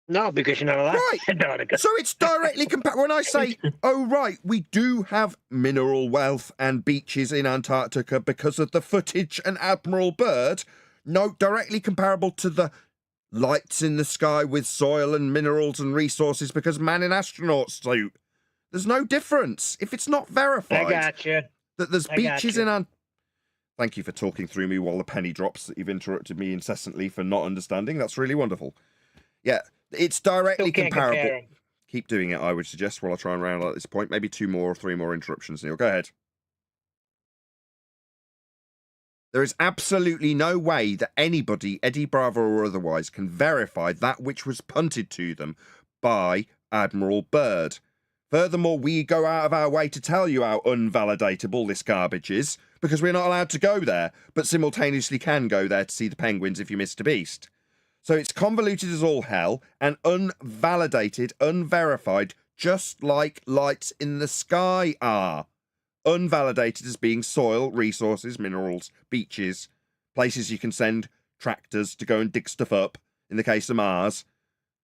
No, because you're not allowed right. to Antarctica. So it's directly comparable. When I say, oh, right, we do have mineral wealth and beaches in Antarctica because of the footage and Admiral Byrd, no, directly comparable to the lights in the sky with soil and minerals and resources because man in astronaut suit. There's no difference. If it's not verified I got you. That there's beaches in Thank you for talking through me while the penny drops that you've interrupted me incessantly for not understanding. That's really wonderful. Yeah, it's directly comparable. Keep doing it, I would suggest, while I try and round out at this point. Maybe 2 more or 3 more interruptions, Neil. Go ahead. There is absolutely no way that anybody, Eddie Bravo or otherwise, can verify that which was punted to them by Admiral Byrd. Furthermore, we go out of our way to tell you how unvalidatable this garbage is, because we're not allowed to go there, but simultaneously can go there to see the penguins if you missed a beast. So it's convoluted as all hell, and unvalidated, unverified, just like lights in the sky are. Unvalidated as being soil, resources, minerals, beaches, places you can send tractors to go and dig stuff up, in the case of Mars.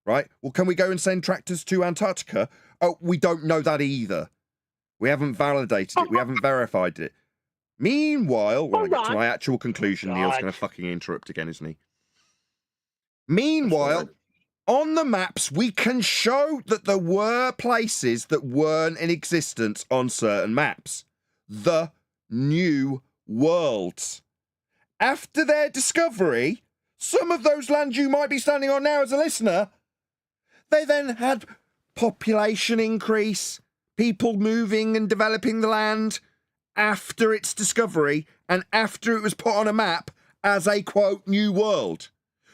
Right? Well, can we go and send tractors to Antarctica? Oh, we don't know that either. We haven't validated it. We haven't verified it. Meanwhile, when I get to my actual conclusion, Neil's going to fucking interrupt again, isn't he? Meanwhile, on the maps, we can show that there were places that weren't in existence on certain maps. The new worlds. After their discovery, some of those lands you might be standing on now as a listener, they then had population increase, people moving and developing the land after its discovery and after it was put on a map as a, quote, new world.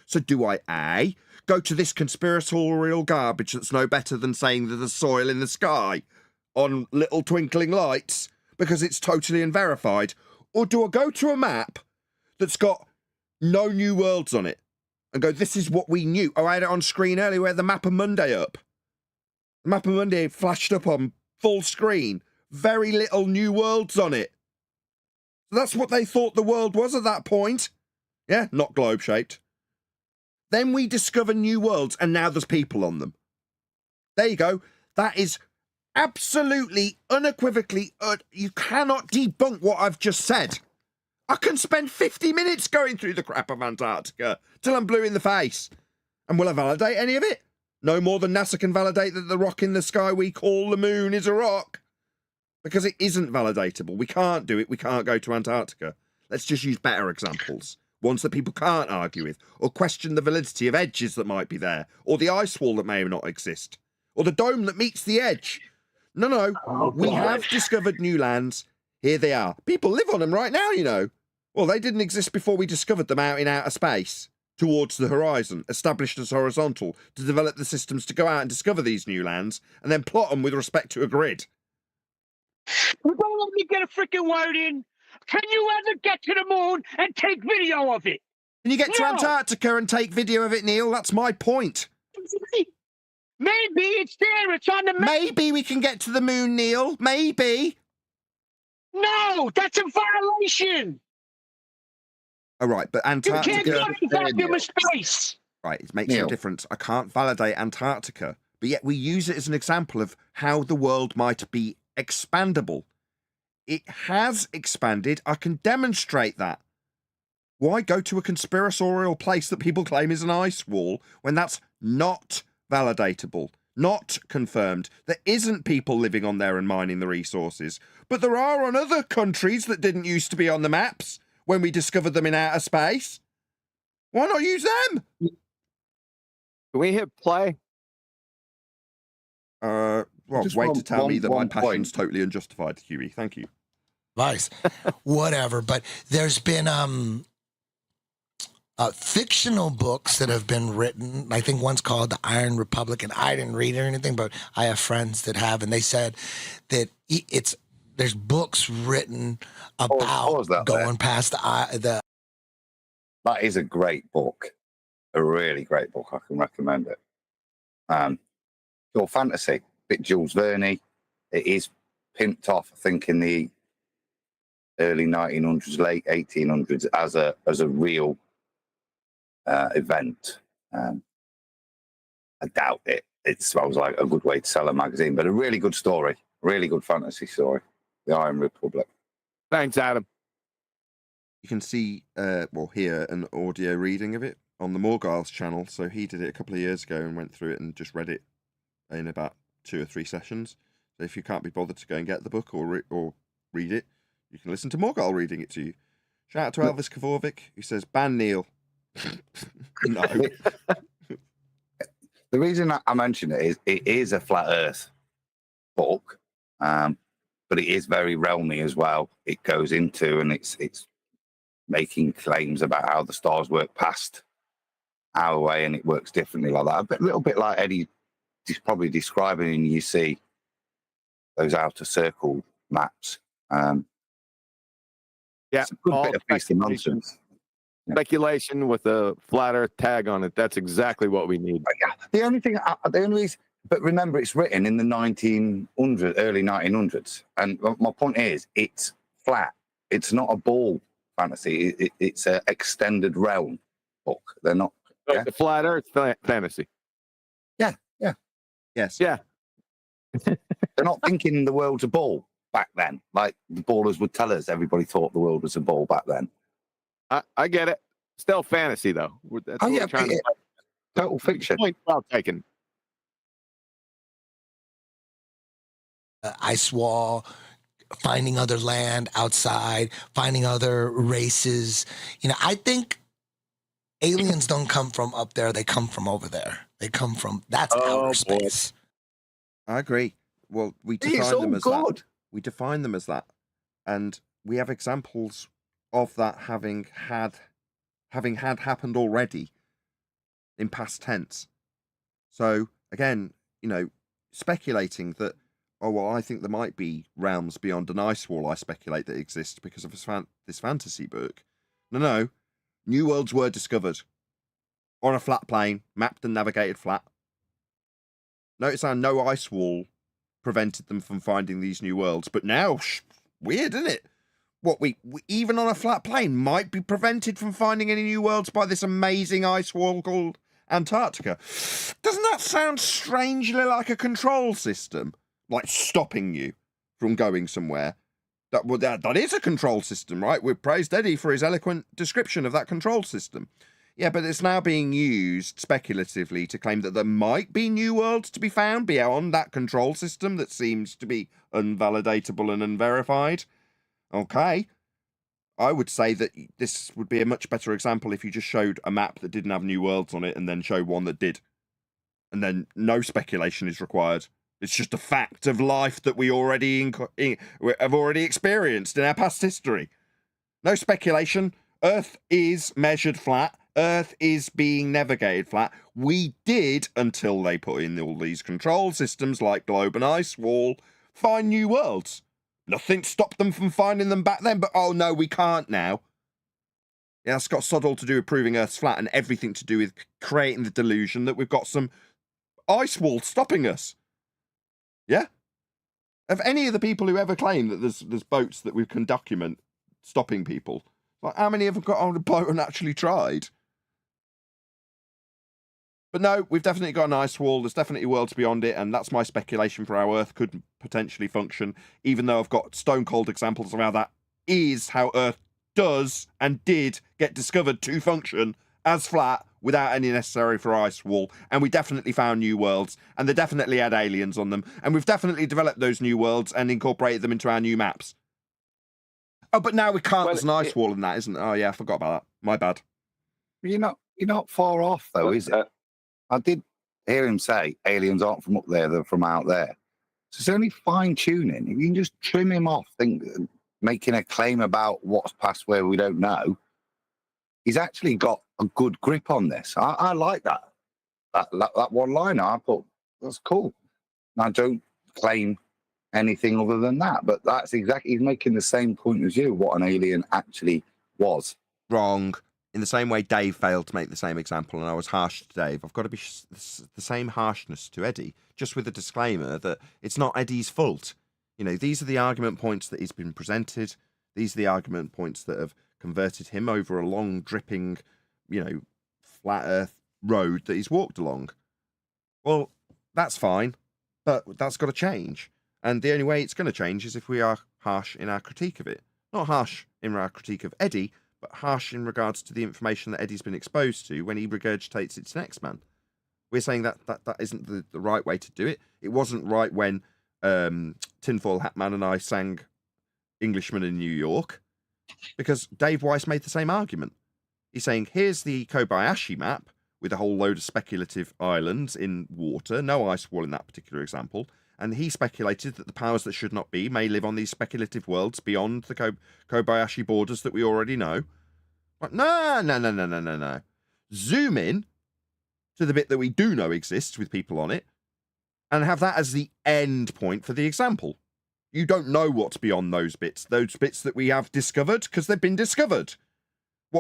So do I, A, go to this conspiratorial garbage that's no better than saying that there's soil in the sky on little twinkling lights because it's totally unverified, or do I go to a map that's got no new worlds on it and go, this is what we knew. Oh, I had it on screen earlier. We had the map of Monday up. The map of Monday flashed up on full screen. Very little new worlds on it. So that's what they thought the world was at that point. Yeah, not globe-shaped. Then we discover new worlds, and now there's people on them. There you go. That is absolutely, unequivocally, you cannot debunk what I've just said. I can spend 50 minutes going through the crap of Antarctica till I'm blue in the face. And will I validate any of it? No more than NASA can validate that the rock in the sky we call the moon is a rock. Because it isn't validatable. We can't do it. We can't go to Antarctica. Let's just use better examples. Ones that people can't argue with, or question the validity of edges that might be there, or the ice wall that may not exist, or the dome that meets the edge. No, we have discovered new lands. Here they are. People live on them right now, you know. Well, they didn't exist before we discovered them out in outer space, towards the horizon, established as horizontal, to develop the systems to go out and discover these new lands, and then plot them with respect to a grid. Well, don't let me get a freaking word in. Can you ever get to the moon and take video of it? Can you get to Antarctica and take video of it, Neil? That's my point. Maybe it's there. It's on the map. Maybe we can get to the moon, Neil. Maybe. No, that's a violation. All right, but Antarctica... You can't go in vacuum of space. Right, it makes no difference. I can't validate Antarctica, but yet we use it as an example of how the world might be expandable. It has expanded. I can demonstrate that. Why go to a conspiratorial place that people claim is an ice wall when that's not validatable, not confirmed? There isn't people living on there and mining the resources, but there are on other countries that didn't used to be on the maps when we discovered them in outer space. Why not use them? Can we hit play? Well, Just wait to tell me that my one passion's point. totally unjustified, Huey. Thank you. Vice, whatever. But there's been fictional books that have been written. I think one's called The Iron Republic, and I didn't read it or anything, but I have friends that have, and they said that there's books written about going past the. That is a great book, a really great book. I can recommend it. Pure fantasy, bit Jules Verne. It is pimped off, I think, in the early 1900s, late 1800s as a real event. I doubt it. It smells like a good way to sell a magazine, but a really good story, really good fantasy story. The Iron Republic. Thanks, Adam. You can see, hear an audio reading of it on the Morgiles channel. So he did it a couple of years ago and went through it and just read it in about 2 or 3 sessions. So if you can't be bothered to go and get the book or read it, you can listen to Morgile reading it to you. Shout out to Elvis Kavovic, who says, ban Neil. No. The reason I mention it is a flat Earth book, but it is very realmy as well. It goes into and it's making claims about how the stars work past our way and it works differently like that. A little bit like Eddie is probably describing, and you see those outer circle maps. Yeah, it's a good bit of piece of nonsense. Speculation with a flat Earth tag on it. That's exactly what we need. The only reason, but remember, it's written in the early 1900s, and my point is, it's flat. It's not a ball fantasy. It's an extended realm book. They're not. So it's a flat Earth fantasy. Yes. Yeah. They're not thinking the world's a ball back then. Like the ballers would tell us, everybody thought the world was a ball back then. I get it. Still fantasy, though. That's what we're trying to total fiction. Point well taken. Ice wall, finding other land outside, finding other races. I think aliens don't come from up there. They come from over there. They come from, that's outer space. I agree. Well, we define them as that. We define them as that. And we have examples of that having had happened already in past tense. So again, speculating that, I think there might be realms beyond an ice wall. I speculate that exist because of this fantasy book. No, new worlds were discovered on a flat plane, mapped and navigated flat. Notice how no ice wall prevented them from finding these new worlds. But now, weird, isn't it? What, we even on a flat plane might be prevented from finding any new worlds by this amazing ice wall called Antarctica. Doesn't that sound strangely like a control system? Like stopping you from going somewhere? That is a control system, right? We've praised Eddie for his eloquent description of that control system. Yeah, but it's now being used speculatively to claim that there might be new worlds to be found beyond that control system that seems to be unvalidatable and unverified. Okay. I would say that this would be a much better example if you just showed a map that didn't have new worlds on it and then showed one that did. And then no speculation is required. It's just a fact of life that we have already experienced in our past history. No speculation. Earth is measured flat. Earth is being navigated flat. We did, until they put in all these control systems like globe and ice wall, find new worlds. Nothing stopped them from finding them back then, but oh no, we can't now. Yeah, that's got sod all to do with proving Earth's flat and everything to do with creating the delusion that we've got some ice wall stopping us. Yeah? Of any of the people who ever claim that there's boats that we can document stopping people, like how many have got on a boat and actually tried? But no, we've definitely got an ice wall. There's definitely worlds beyond it, and that's my speculation for how Earth could potentially function, even though I've got stone-cold examples of how that is how Earth does and did get discovered to function as flat without any necessary for ice wall. And we definitely found new worlds, and they definitely had aliens on them, and we've definitely developed those new worlds and incorporated them into our new maps. Oh, but now we can't. There's an ice wall in that, isn't there? Oh, yeah, I forgot about that. My bad. You're not far off, though, is it? I did hear him say aliens aren't from up there, they're from out there. So it's only fine-tuning. If you can just trim him off, making a claim about what's past where we don't know, he's actually got a good grip on this. I like that one liner. I thought, that's cool. I don't claim anything other than that, but that's exactly, he's making the same point as you, what an alien actually was. Wrong. In the same way Dave failed to make the same example and I was harsh to Dave, I've got to be the same harshness to Eddie, just with a disclaimer that it's not Eddie's fault. You know, these are the argument points that he's been presented. These are the argument points that have converted him over a long, dripping, flat earth road that he's walked along. Well, that's fine, but that's got to change. And the only way it's going to change is if we are harsh in our critique of it. Not harsh in our critique of Eddie, but harsh in regards to the information that Eddie's been exposed to when he regurgitates it to next man. We're saying that isn't the right way to do it. It wasn't right when Tinfoil Hat Man and I sang Englishman in New York, because Dave Weiss made the same argument. He's saying, here's the Kobayashi map with a whole load of speculative islands in water, no ice wall in that particular example, and he speculated that the powers that should not be may live on these speculative worlds beyond the Kobayashi borders that we already know. But no. Zoom in to the bit that we do know exists with people on it, and have that as the end point for the example. You don't know what's beyond those bits that we have discovered, because they've been discovered.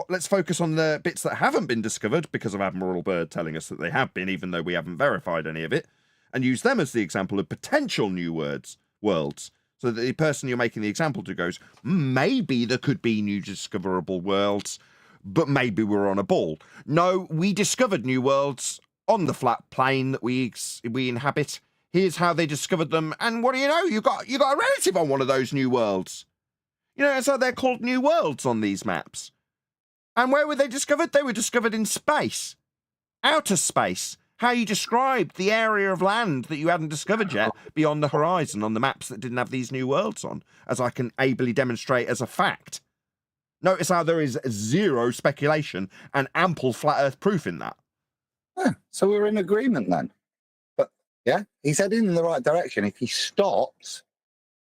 Let's focus on the bits that haven't been discovered because of Admiral Byrd telling us that they have been, even though we haven't verified any of it, and use them as the example of potential new worlds, so that the person you're making the example to goes, maybe there could be new discoverable worlds, but maybe we're on a ball. No, we discovered new worlds on the flat plane that we inhabit. Here's how they discovered them, and what do you know? You got a relative on one of those new worlds. You know, that's how they're called new worlds on these maps. And where were they discovered? They were discovered in space, outer space. How you described the area of land that you hadn't discovered yet beyond the horizon on the maps that didn't have these new worlds on, as I can ably demonstrate as a fact. Notice how there is zero speculation and ample flat earth proof in that. Yeah, so we're in agreement then. But yeah, he's heading in the right direction. If he stops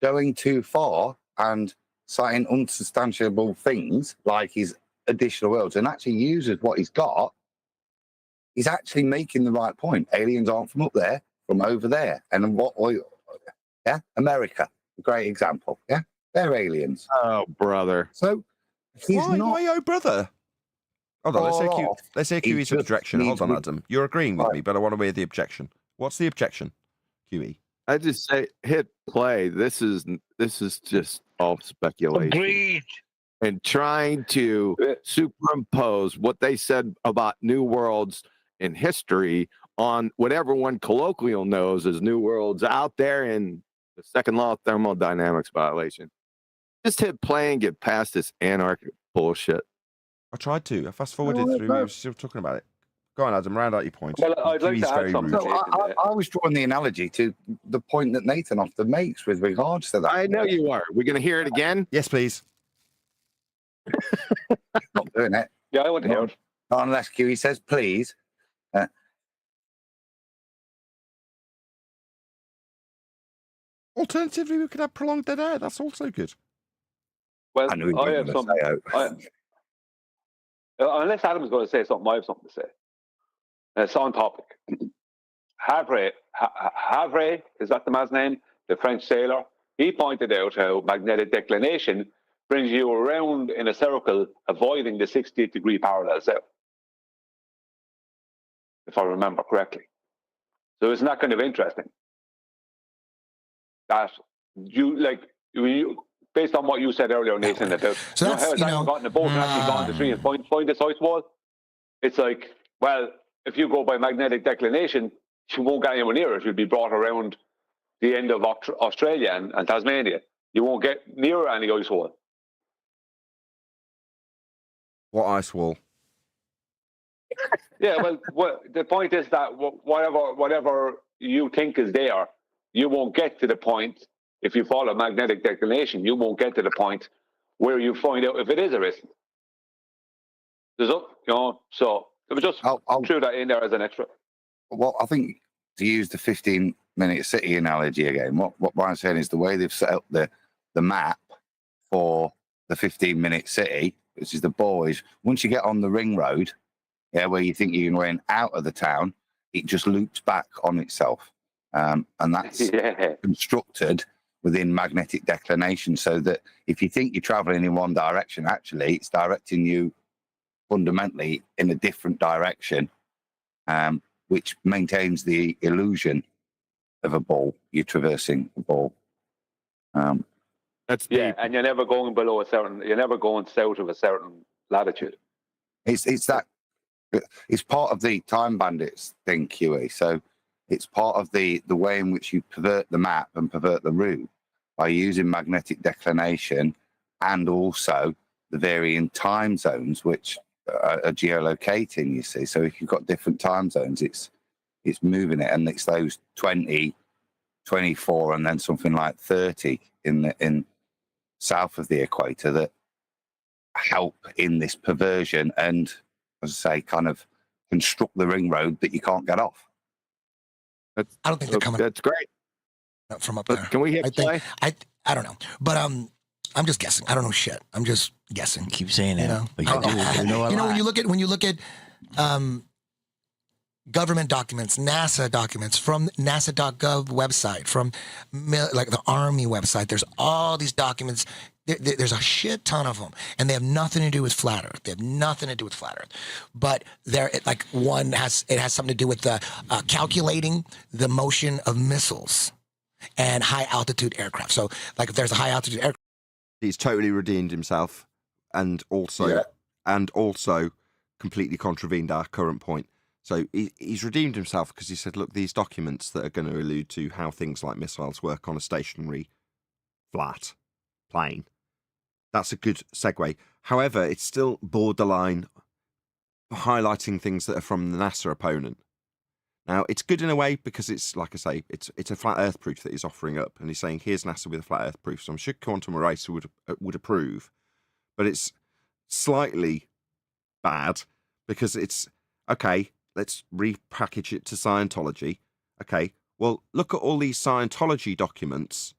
going too far and citing unsubstantiable things like his additional worlds and actually uses what he's got, he's actually making the right point. Aliens aren't from up there, from over there. And America, a great example. Yeah, they're aliens. Oh, brother. So he's not. Why, oh, brother? Hold on, let's hear QE's objection. Hold on, Adam. You're agreeing with me, but I want to hear the objection. What's the objection, QE? I just say hit play. This is just all speculation. Agreed. And trying to superimpose what they said about new worlds in history on what everyone colloquial knows as new worlds out there in the second law of thermodynamics violation. Just hit play and get past this anarchic bullshit. I tried to. I fast forwarded through. We were still talking about it. Go on, Adam. Round out your points. Well, I'd like to add something. I was drawing the analogy to the point that Nathan often makes with regards to that. I know you are. We're going to hear it again? Yes, please. Not doing it. Yeah, I want to hear it. Not unless QE says please. Alternatively, we could have prolonged dead air. That's also good. Well, I have something. Unless Adam's going to say something, I have something to say. It's on topic. Havre, is that the man's name? The French sailor. He pointed out how magnetic declination brings you around in a circle, avoiding the 60-degree parallel south, if I remember correctly. So isn't that kind of interesting? That based on what you said earlier, Nathan, about how has anyone gotten a boat and actually gone to the tree and find this ice wall? It's like, well, if you go by magnetic declination, you won't get anywhere near it. You'll be brought around the end of Australia and Tasmania. You won't get near any ice wall. What ice wall? Yeah, well, the point is that whatever you think is there, you won't get to the point. If you follow magnetic declination, you won't get to the point where you find out if it is or isn't. So it was just threw that in there as an extra. Well, I think to use the 15-minute city analogy again, what Brian's saying is the way they've set up the map for the 15-minute city, which is the boys. Once you get on the ring road, where you think you're going out of the town, it just loops back on itself, and that's constructed within magnetic declination, so that if you think you're traveling in one direction, actually it's directing you fundamentally in a different direction, which maintains the illusion of a ball. You're traversing a ball. That's and you're never going below you're never going south of a certain latitude. It's part of the time bandits thing, QE. So it's part of the way in which you pervert the map and pervert the route by using magnetic declination, and also the varying time zones which are geolocating, you see. So if you've got different time zones, it's moving it, and it's those 20, 24, and then something like 30 in south of the equator that help in this perversion and, as I say, kind of construct the ring road that you can't get off. I don't think they're coming. That's great. From up there. Can we hit play? I don't know, but I'm just guessing. I don't know shit. I'm just guessing. Keep saying it, but you do. You know, when you look at government documents, NASA documents from NASA.gov website, from like the Army website, there's all these documents. There's a shit ton of them, and they have nothing to do with flat Earth. They have nothing to do with flat Earth. But one has something to do with the calculating the motion of missiles and high altitude aircraft. So, like, if there's a high altitude aircraft, he's totally redeemed himself, and also completely contravened our current point. So he's redeemed himself because he said, look, these documents that are going to allude to how things like missiles work on a stationary flat plane. That's a good segue. However, it's still borderline highlighting things that are from the NASA opponent. Now, it's good in a way because it's, like I say, it's a flat Earth proof that he's offering up, and he's saying, here's NASA with a flat Earth proof. So I'm sure Quantum Eraser would approve, but it's slightly bad because it's, okay, let's repackage it to Scientology. Okay, well, look at all these Scientology documents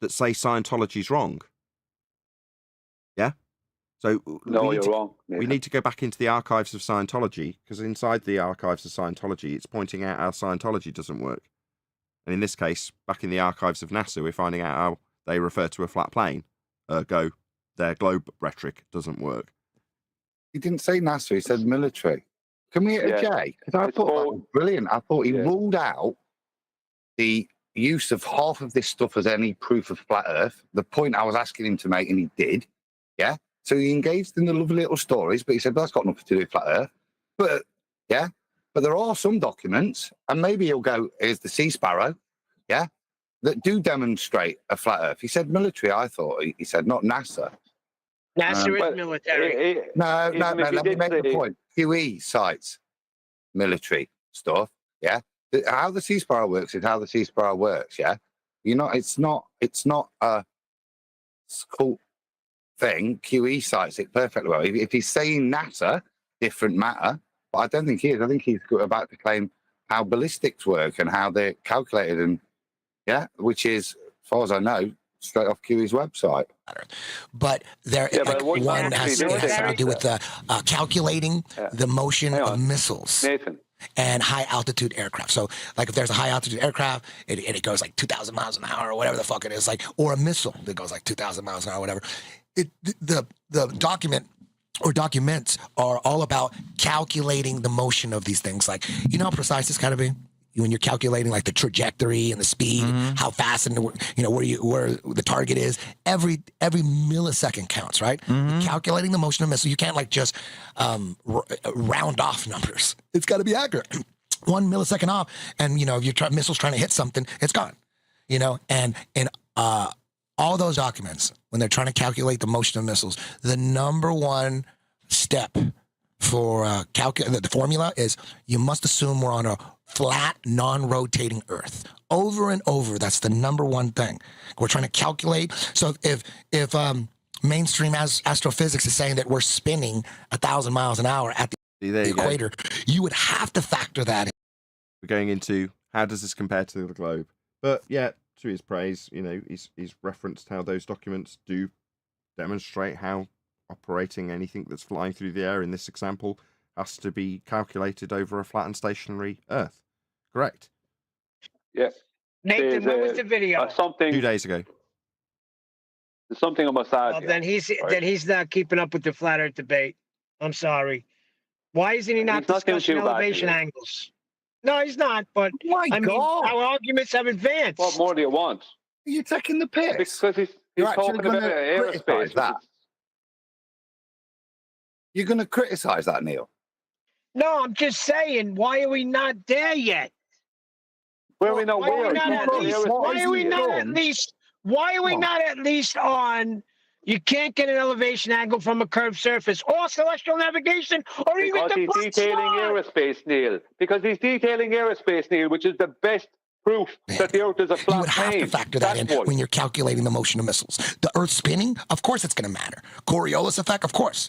that say Scientology's wrong. Yeah? So no, you're wrong. We need to go back into the archives of Scientology, because inside the archives of Scientology, it's pointing out how Scientology doesn't work. And in this case, back in the archives of NASA, we're finding out how they refer to a flat plane. Ergo, their globe rhetoric doesn't work. He didn't say NASA. He said military. Can we hit a J? Because I thought that was brilliant. I thought he ruled out the use of half of this stuff as any proof of flat Earth. The point I was asking him to make, and he did. Yeah. So he engaged in the lovely little stories, but he said, well, that's got nothing to do with flat Earth. But but there are some documents, and maybe he'll go, here's the Sea Sparrow, that do demonstrate a flat Earth. He said military, I thought. He said, not NASA. NASA is military. No, let me make the point. QE cites military stuff, How the Sea Sparrow works is how the Sea Sparrow works, it's not a cult thing. QE cites it perfectly well. If he's saying NASA, different matter, but I don't think he is. I think he's about to claim how ballistics work and how they're calculated, and which is, as far as I know, straight off QE's website. But one has to do with calculating the motion of missiles. Nathan. And high altitude aircraft. So, like, if there's a high altitude aircraft, it goes like 2,000 miles an hour or whatever the fuck it is, like, or a missile that goes like 2,000 miles an hour, whatever. The document or documents are all about calculating the motion of these things. Like, you know how precise it's got to be when you're calculating like the trajectory and the speed, how fast and where the target is. Every millisecond counts, right? Calculating the motion of missile, you can't like just round off numbers. It's got to be accurate. 1 millisecond off, and if your missile's trying to hit something, it's gone. And all those documents, when they're trying to calculate the motion of missiles, the number one step for the formula is you must assume we're on a flat, non-rotating Earth. Over and over, that's the number one thing. We're trying to calculate. So if mainstream astrophysics is saying that we're spinning 1,000 miles an hour at the equator, you would have to factor that in. We're going into how does this compare to the globe? But to his praise, he's referenced how those documents do demonstrate how operating anything that's flying through the air in this example has to be calculated over a flat and stationary Earth. Correct? Yeah. Nathan, when was the video? 2 days ago. There's something I must add. Well, then he's not keeping up with the flat Earth debate. I'm sorry. Why isn't he not discussing elevation angles? No, he's not. But our arguments have advanced. What more do you want? You're taking the piss. Because he's talking about aerospace. That. You're going to criticize that, Neil? No, I'm just saying. Why are we not there yet? Why are we not at least on? You can't get an elevation angle from a curved surface, or celestial navigation, or even the Because he's detailing aerospace, Neil. Because he's detailing aerospace, Neil, which is the best proof that the Earth is a flat plane. You would have to factor that in when you're calculating the motion of missiles. The Earth spinning, of course it's going to matter. Coriolis effect, of course.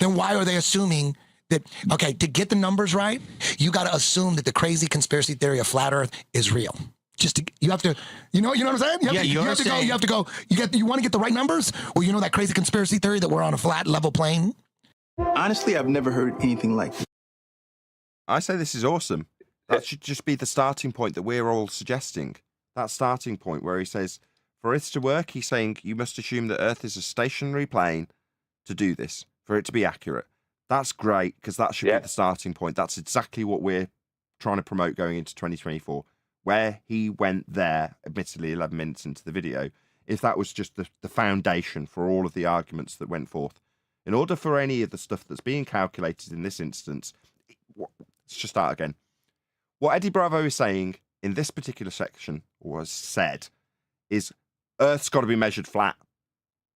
Then why are they assuming that, okay, to get the numbers right, you got to assume that the crazy conspiracy theory of flat Earth is real. You have to, you know what I'm saying? You want to get the right numbers? Well, that crazy conspiracy theory that we're on a flat, level plane? Honestly, I've never heard anything like this. I say this is awesome. That should just be the starting point that we're all suggesting. That starting point where he says, for it to work, he's saying you must assume that Earth is a stationary plane to do this, for it to be accurate. That's great, because that should be the starting point. That's exactly what we're trying to promote going into 2024. Where he went there, admittedly 11 minutes into the video, if that was just the foundation for all of the arguments that went forth. In order for any of the stuff that's being calculated in this instance, let's just start again. What Eddie Bravo is saying in this particular section, was said, is Earth's got to be measured flat.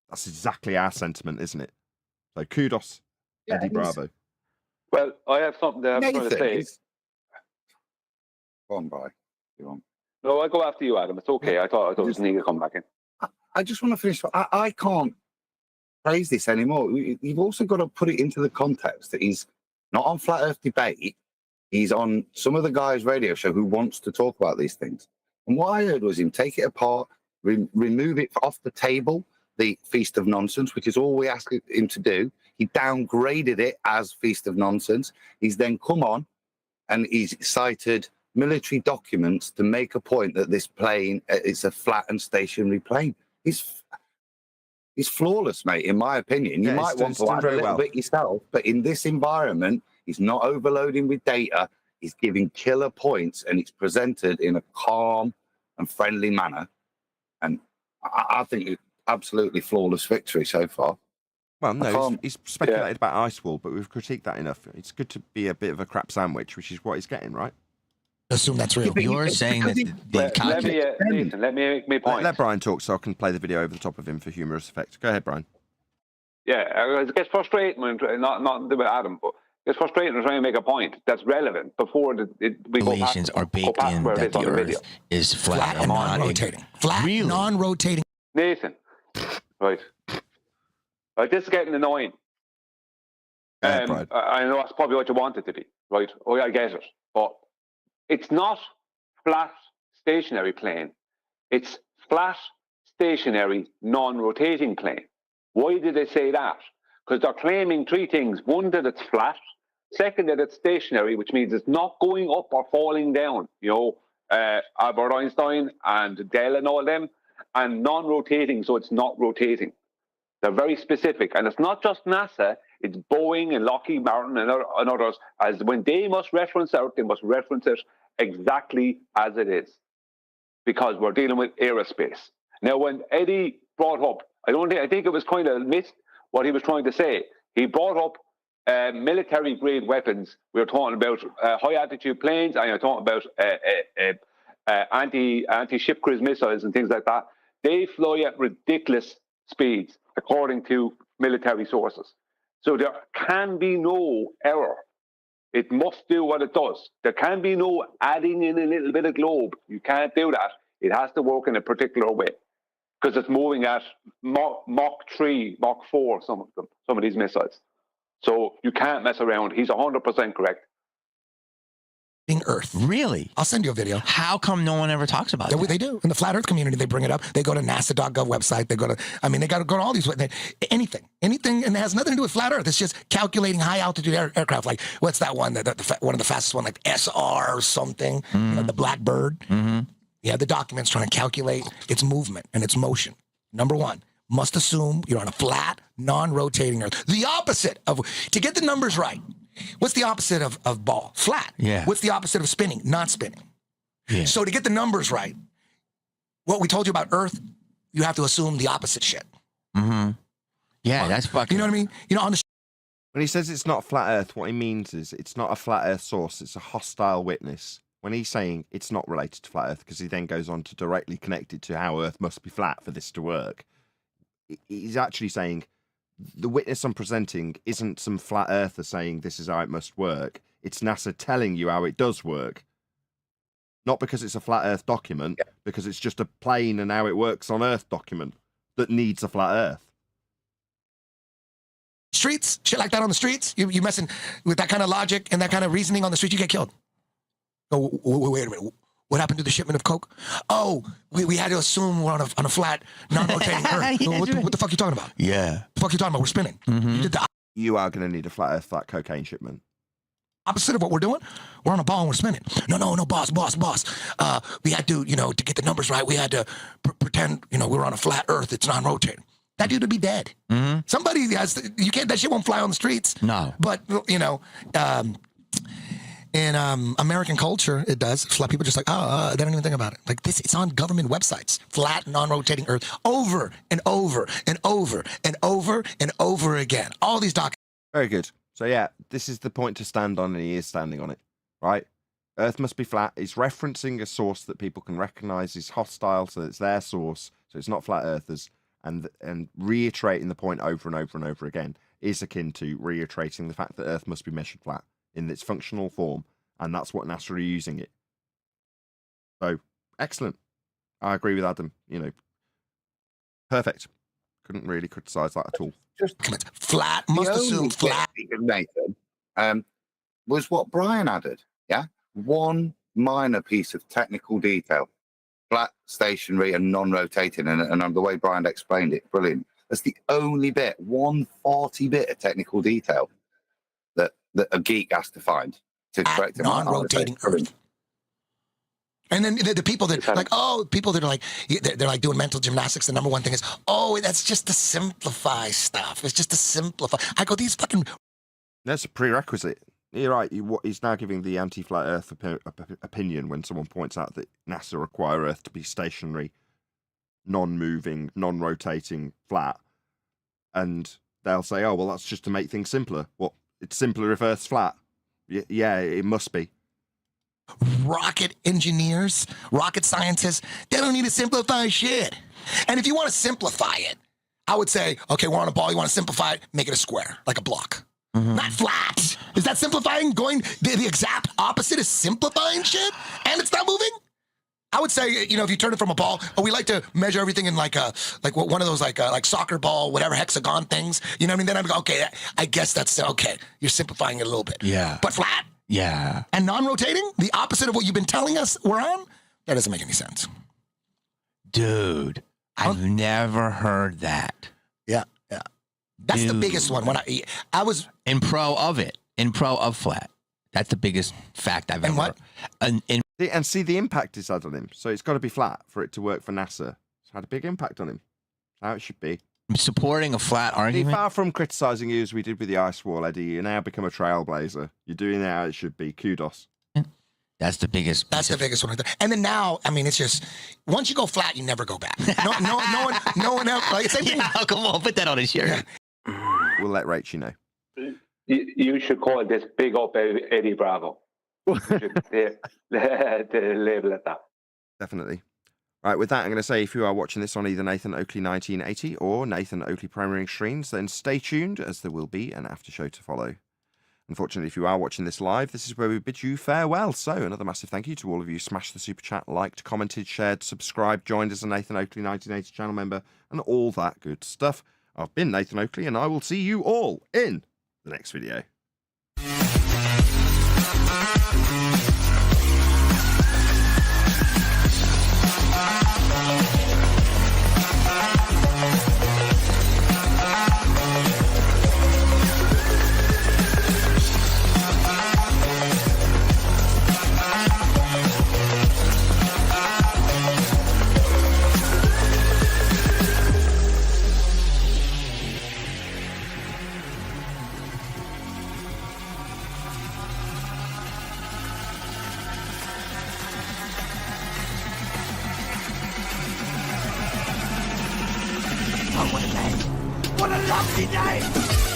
That's exactly our sentiment, isn't it? So kudos, Eddie Bravo. Well, I have something that I'm trying to say. Go on, Bri. You want? No, I'll go after you, Adam. It's okay. I thought it was needed to come back in. I just want to finish. I can't praise this anymore. You've also got to put it into the context that he's not on Flat Earth Debate. He's on some of the guys' radio show who wants to talk about these things. And what I heard was him take it apart, remove it off the table, the Feast of Nonsense, which is all we asked him to do. He downgraded it as Feast of Nonsense. He's then come on and he's cited military documents to make a point that this plane is a flat and stationary plane. He's flawless, mate, in my opinion. You might want to add a little bit yourself, but in this environment, he's not overloading with data. He's giving killer points, and it's presented in a calm and friendly manner. And I think it's absolutely flawless victory so far. Well, no, he's speculated about Ice Wall, but we've critiqued that enough. It's good to be a bit of a crap sandwich, which is what he's getting, right? Assume that's real. You're saying that Nathan, let me make my point. Let Brian talk so I can play the video over the top of him for humorous effect. Go ahead, Brian. Yeah, it gets frustrating when not with Adam, but it's frustrating when trying to make a point that's relevant before we go past, are baked in that the Earth is flat and non-rotating. Flat, non-rotating. Nathan, right. This is getting annoying. I know that's probably what you want it to be, right? Oh, yeah, I get it. But it's not flat, stationary plane. It's flat, stationary, non-rotating plane. Why did they say that? Because they're claiming three things. One, that it's flat. Second, that it's stationary, which means it's not going up or falling down. You know, Albert Einstein and Dell and all them. And non-rotating, so it's not rotating. They're very specific. And it's not just NASA, it's Boeing and Lockheed Martin and others. As when they must reference out, they must reference it exactly as it is. Because we're dealing with aerospace. Now, when Eddie brought up, I think it was kind of missed what he was trying to say. He brought up military-grade weapons. We were talking about high-altitude planes, and you're talking about anti-ship cruise missiles and things like that. They fly at ridiculous speeds, according to military sources. So there can be no error. It must do what it does. There can be no adding in a little bit of globe. You can't do that. It has to work in a particular way because it's moving at Mach 3, Mach 4, some of these missiles. So you can't mess around. He's 100% correct. Earth. Really? I'll send you a video. How come no one ever talks about it? They do. In the flat Earth community, they bring it up. They go to NASA.gov website. They got to go to all these, anything, and it has nothing to do with flat Earth. It's just calculating high altitude aircraft. Like, what's that one? One of the fastest one, like SR or something, the Blackbird. Mm-hmm. Yeah, the document's trying to calculate its movement and its motion. Number one, must assume you're on a flat, non-rotating Earth. The opposite of, to get the numbers right, what's the opposite of ball? Flat. Yeah. What's the opposite of spinning? Not spinning. Yeah. So to get the numbers right, what we told you about Earth, you have to assume the opposite shit. Mm-hmm. Yeah, that's fucking... You know what I mean? You know, on the... When he says it's not flat Earth, what he means is it's not a flat Earth source, it's a hostile witness. When he's saying it's not related to flat Earth, because he then goes on to directly connect it to how Earth must be flat for this to work, he's actually saying the witness I'm presenting isn't some flat earther saying this is how it must work. It's NASA telling you how it does work. Not because it's a flat Earth document, because it's just a plane and how it works on Earth document that needs a flat Earth. Streets, shit like that on the streets, you messing with that kind of logic and that kind of reasoning on the street, you get killed. Oh, wait a minute. What happened to the shipment of coke? Oh, we had to assume we're on a flat, non-rotating Earth. What the fuck are you talking about? Yeah. The fuck are you talking about? We're spinning. Mm-hmm. You are going to need a flat Earth, flat cocaine shipment. Opposite of what we're doing, we're on a ball and we're spinning. No, boss. We had to, to get the numbers right, we had to pretend, we're on a flat Earth. It's non-rotating. That dude would be dead. Mm-hmm. Somebody has, that shit won't fly on the streets. No. But, in American culture, it does. Flat people just like, they don't even think about it. Like this, it's on government websites. Flat, non-rotating Earth, over and over and over and over and over again. All these documents. Very good. So yeah, this is the point to stand on, and he is standing on it, right? Earth must be flat. It's referencing a source that people can recognize is hostile, so it's their source, so it's not flat earthers, and reiterating the point over and over and over again is akin to reiterating the fact that Earth must be measured flat in its functional form, and that's what NASA are using it. So, excellent. I agree with Adam. Perfect. Couldn't really criticize that at all. Just flat, must assume flat. Nathan, was what Brian added, yeah? One minor piece of technical detail. Flat, stationary, and non-rotating, and the way Brian explained it, brilliant. That's the only bit, 140 bit of technical detail that a geek has to find to correct it. Non-rotating Earth. And then the people that people that are like, they're like doing mental gymnastics. The number one thing is, that's just to simplify stuff. It's just to simplify. I go, these fucking. That's a prerequisite. You're right. He's now giving the anti-flat Earth opinion when someone points out that NASA require Earth to be stationary, non-moving, non-rotating, flat, and they'll say, "Oh, well, that's just to make things simpler." Well, it's simpler if Earth's flat. Yeah, it must be. Rocket engineers, rocket scientists, they don't need to simplify shit. And if you want to simplify it, I would say, okay, we're on a ball. You want to simplify it? Make it a square, like a block. Not flat. Is that simplifying? Going the exact opposite is simplifying shit, and it's not moving. I would say, if you turn it from a ball, we like to measure everything in like one of those like soccer ball, whatever hexagon things. You know what I mean? Then I'm go, okay, I guess that's okay. You're simplifying it a little bit. Yeah. But flat. Yeah. And non-rotating, the opposite of what you've been telling us we're on. That doesn't make any sense. Dude, I've never heard that. Yeah. That's the biggest one. When I was in pro of flat. That's the biggest fact I've ever heard. And see the impact it's had on him. So it's got to be flat for it to work for NASA. It's had a big impact on him. How it should be. Supporting a flat argument. Far from criticising you as we did with the ice wall, Eddie, you now become a trailblazer. You're doing it how it should be. Kudos. That's the biggest. That's the biggest one. And then now, I mean, it's just once you go flat, you never go back. No one else. Like, same thing. Yeah, come on, put that on his shirt. Yeah. We'll let Rachel know. You should call this Big Up Eddie Bravo. You should label it that. Definitely. Right, with that, I'm going to say if you are watching this on either Nathan Oakley 1980 or Nathan Oakley Premiering streams, then stay tuned as there will be an after show to follow. Unfortunately, if you are watching this live, this is where we bid you farewell. So another massive thank you to all of you. Smashed the super chat, liked, commented, shared, subscribed, joined as a Nathan Oakley 1980 channel member, and all that good stuff. I've been Nathan Oakley, and I will see you all in the next video. What a lovely day!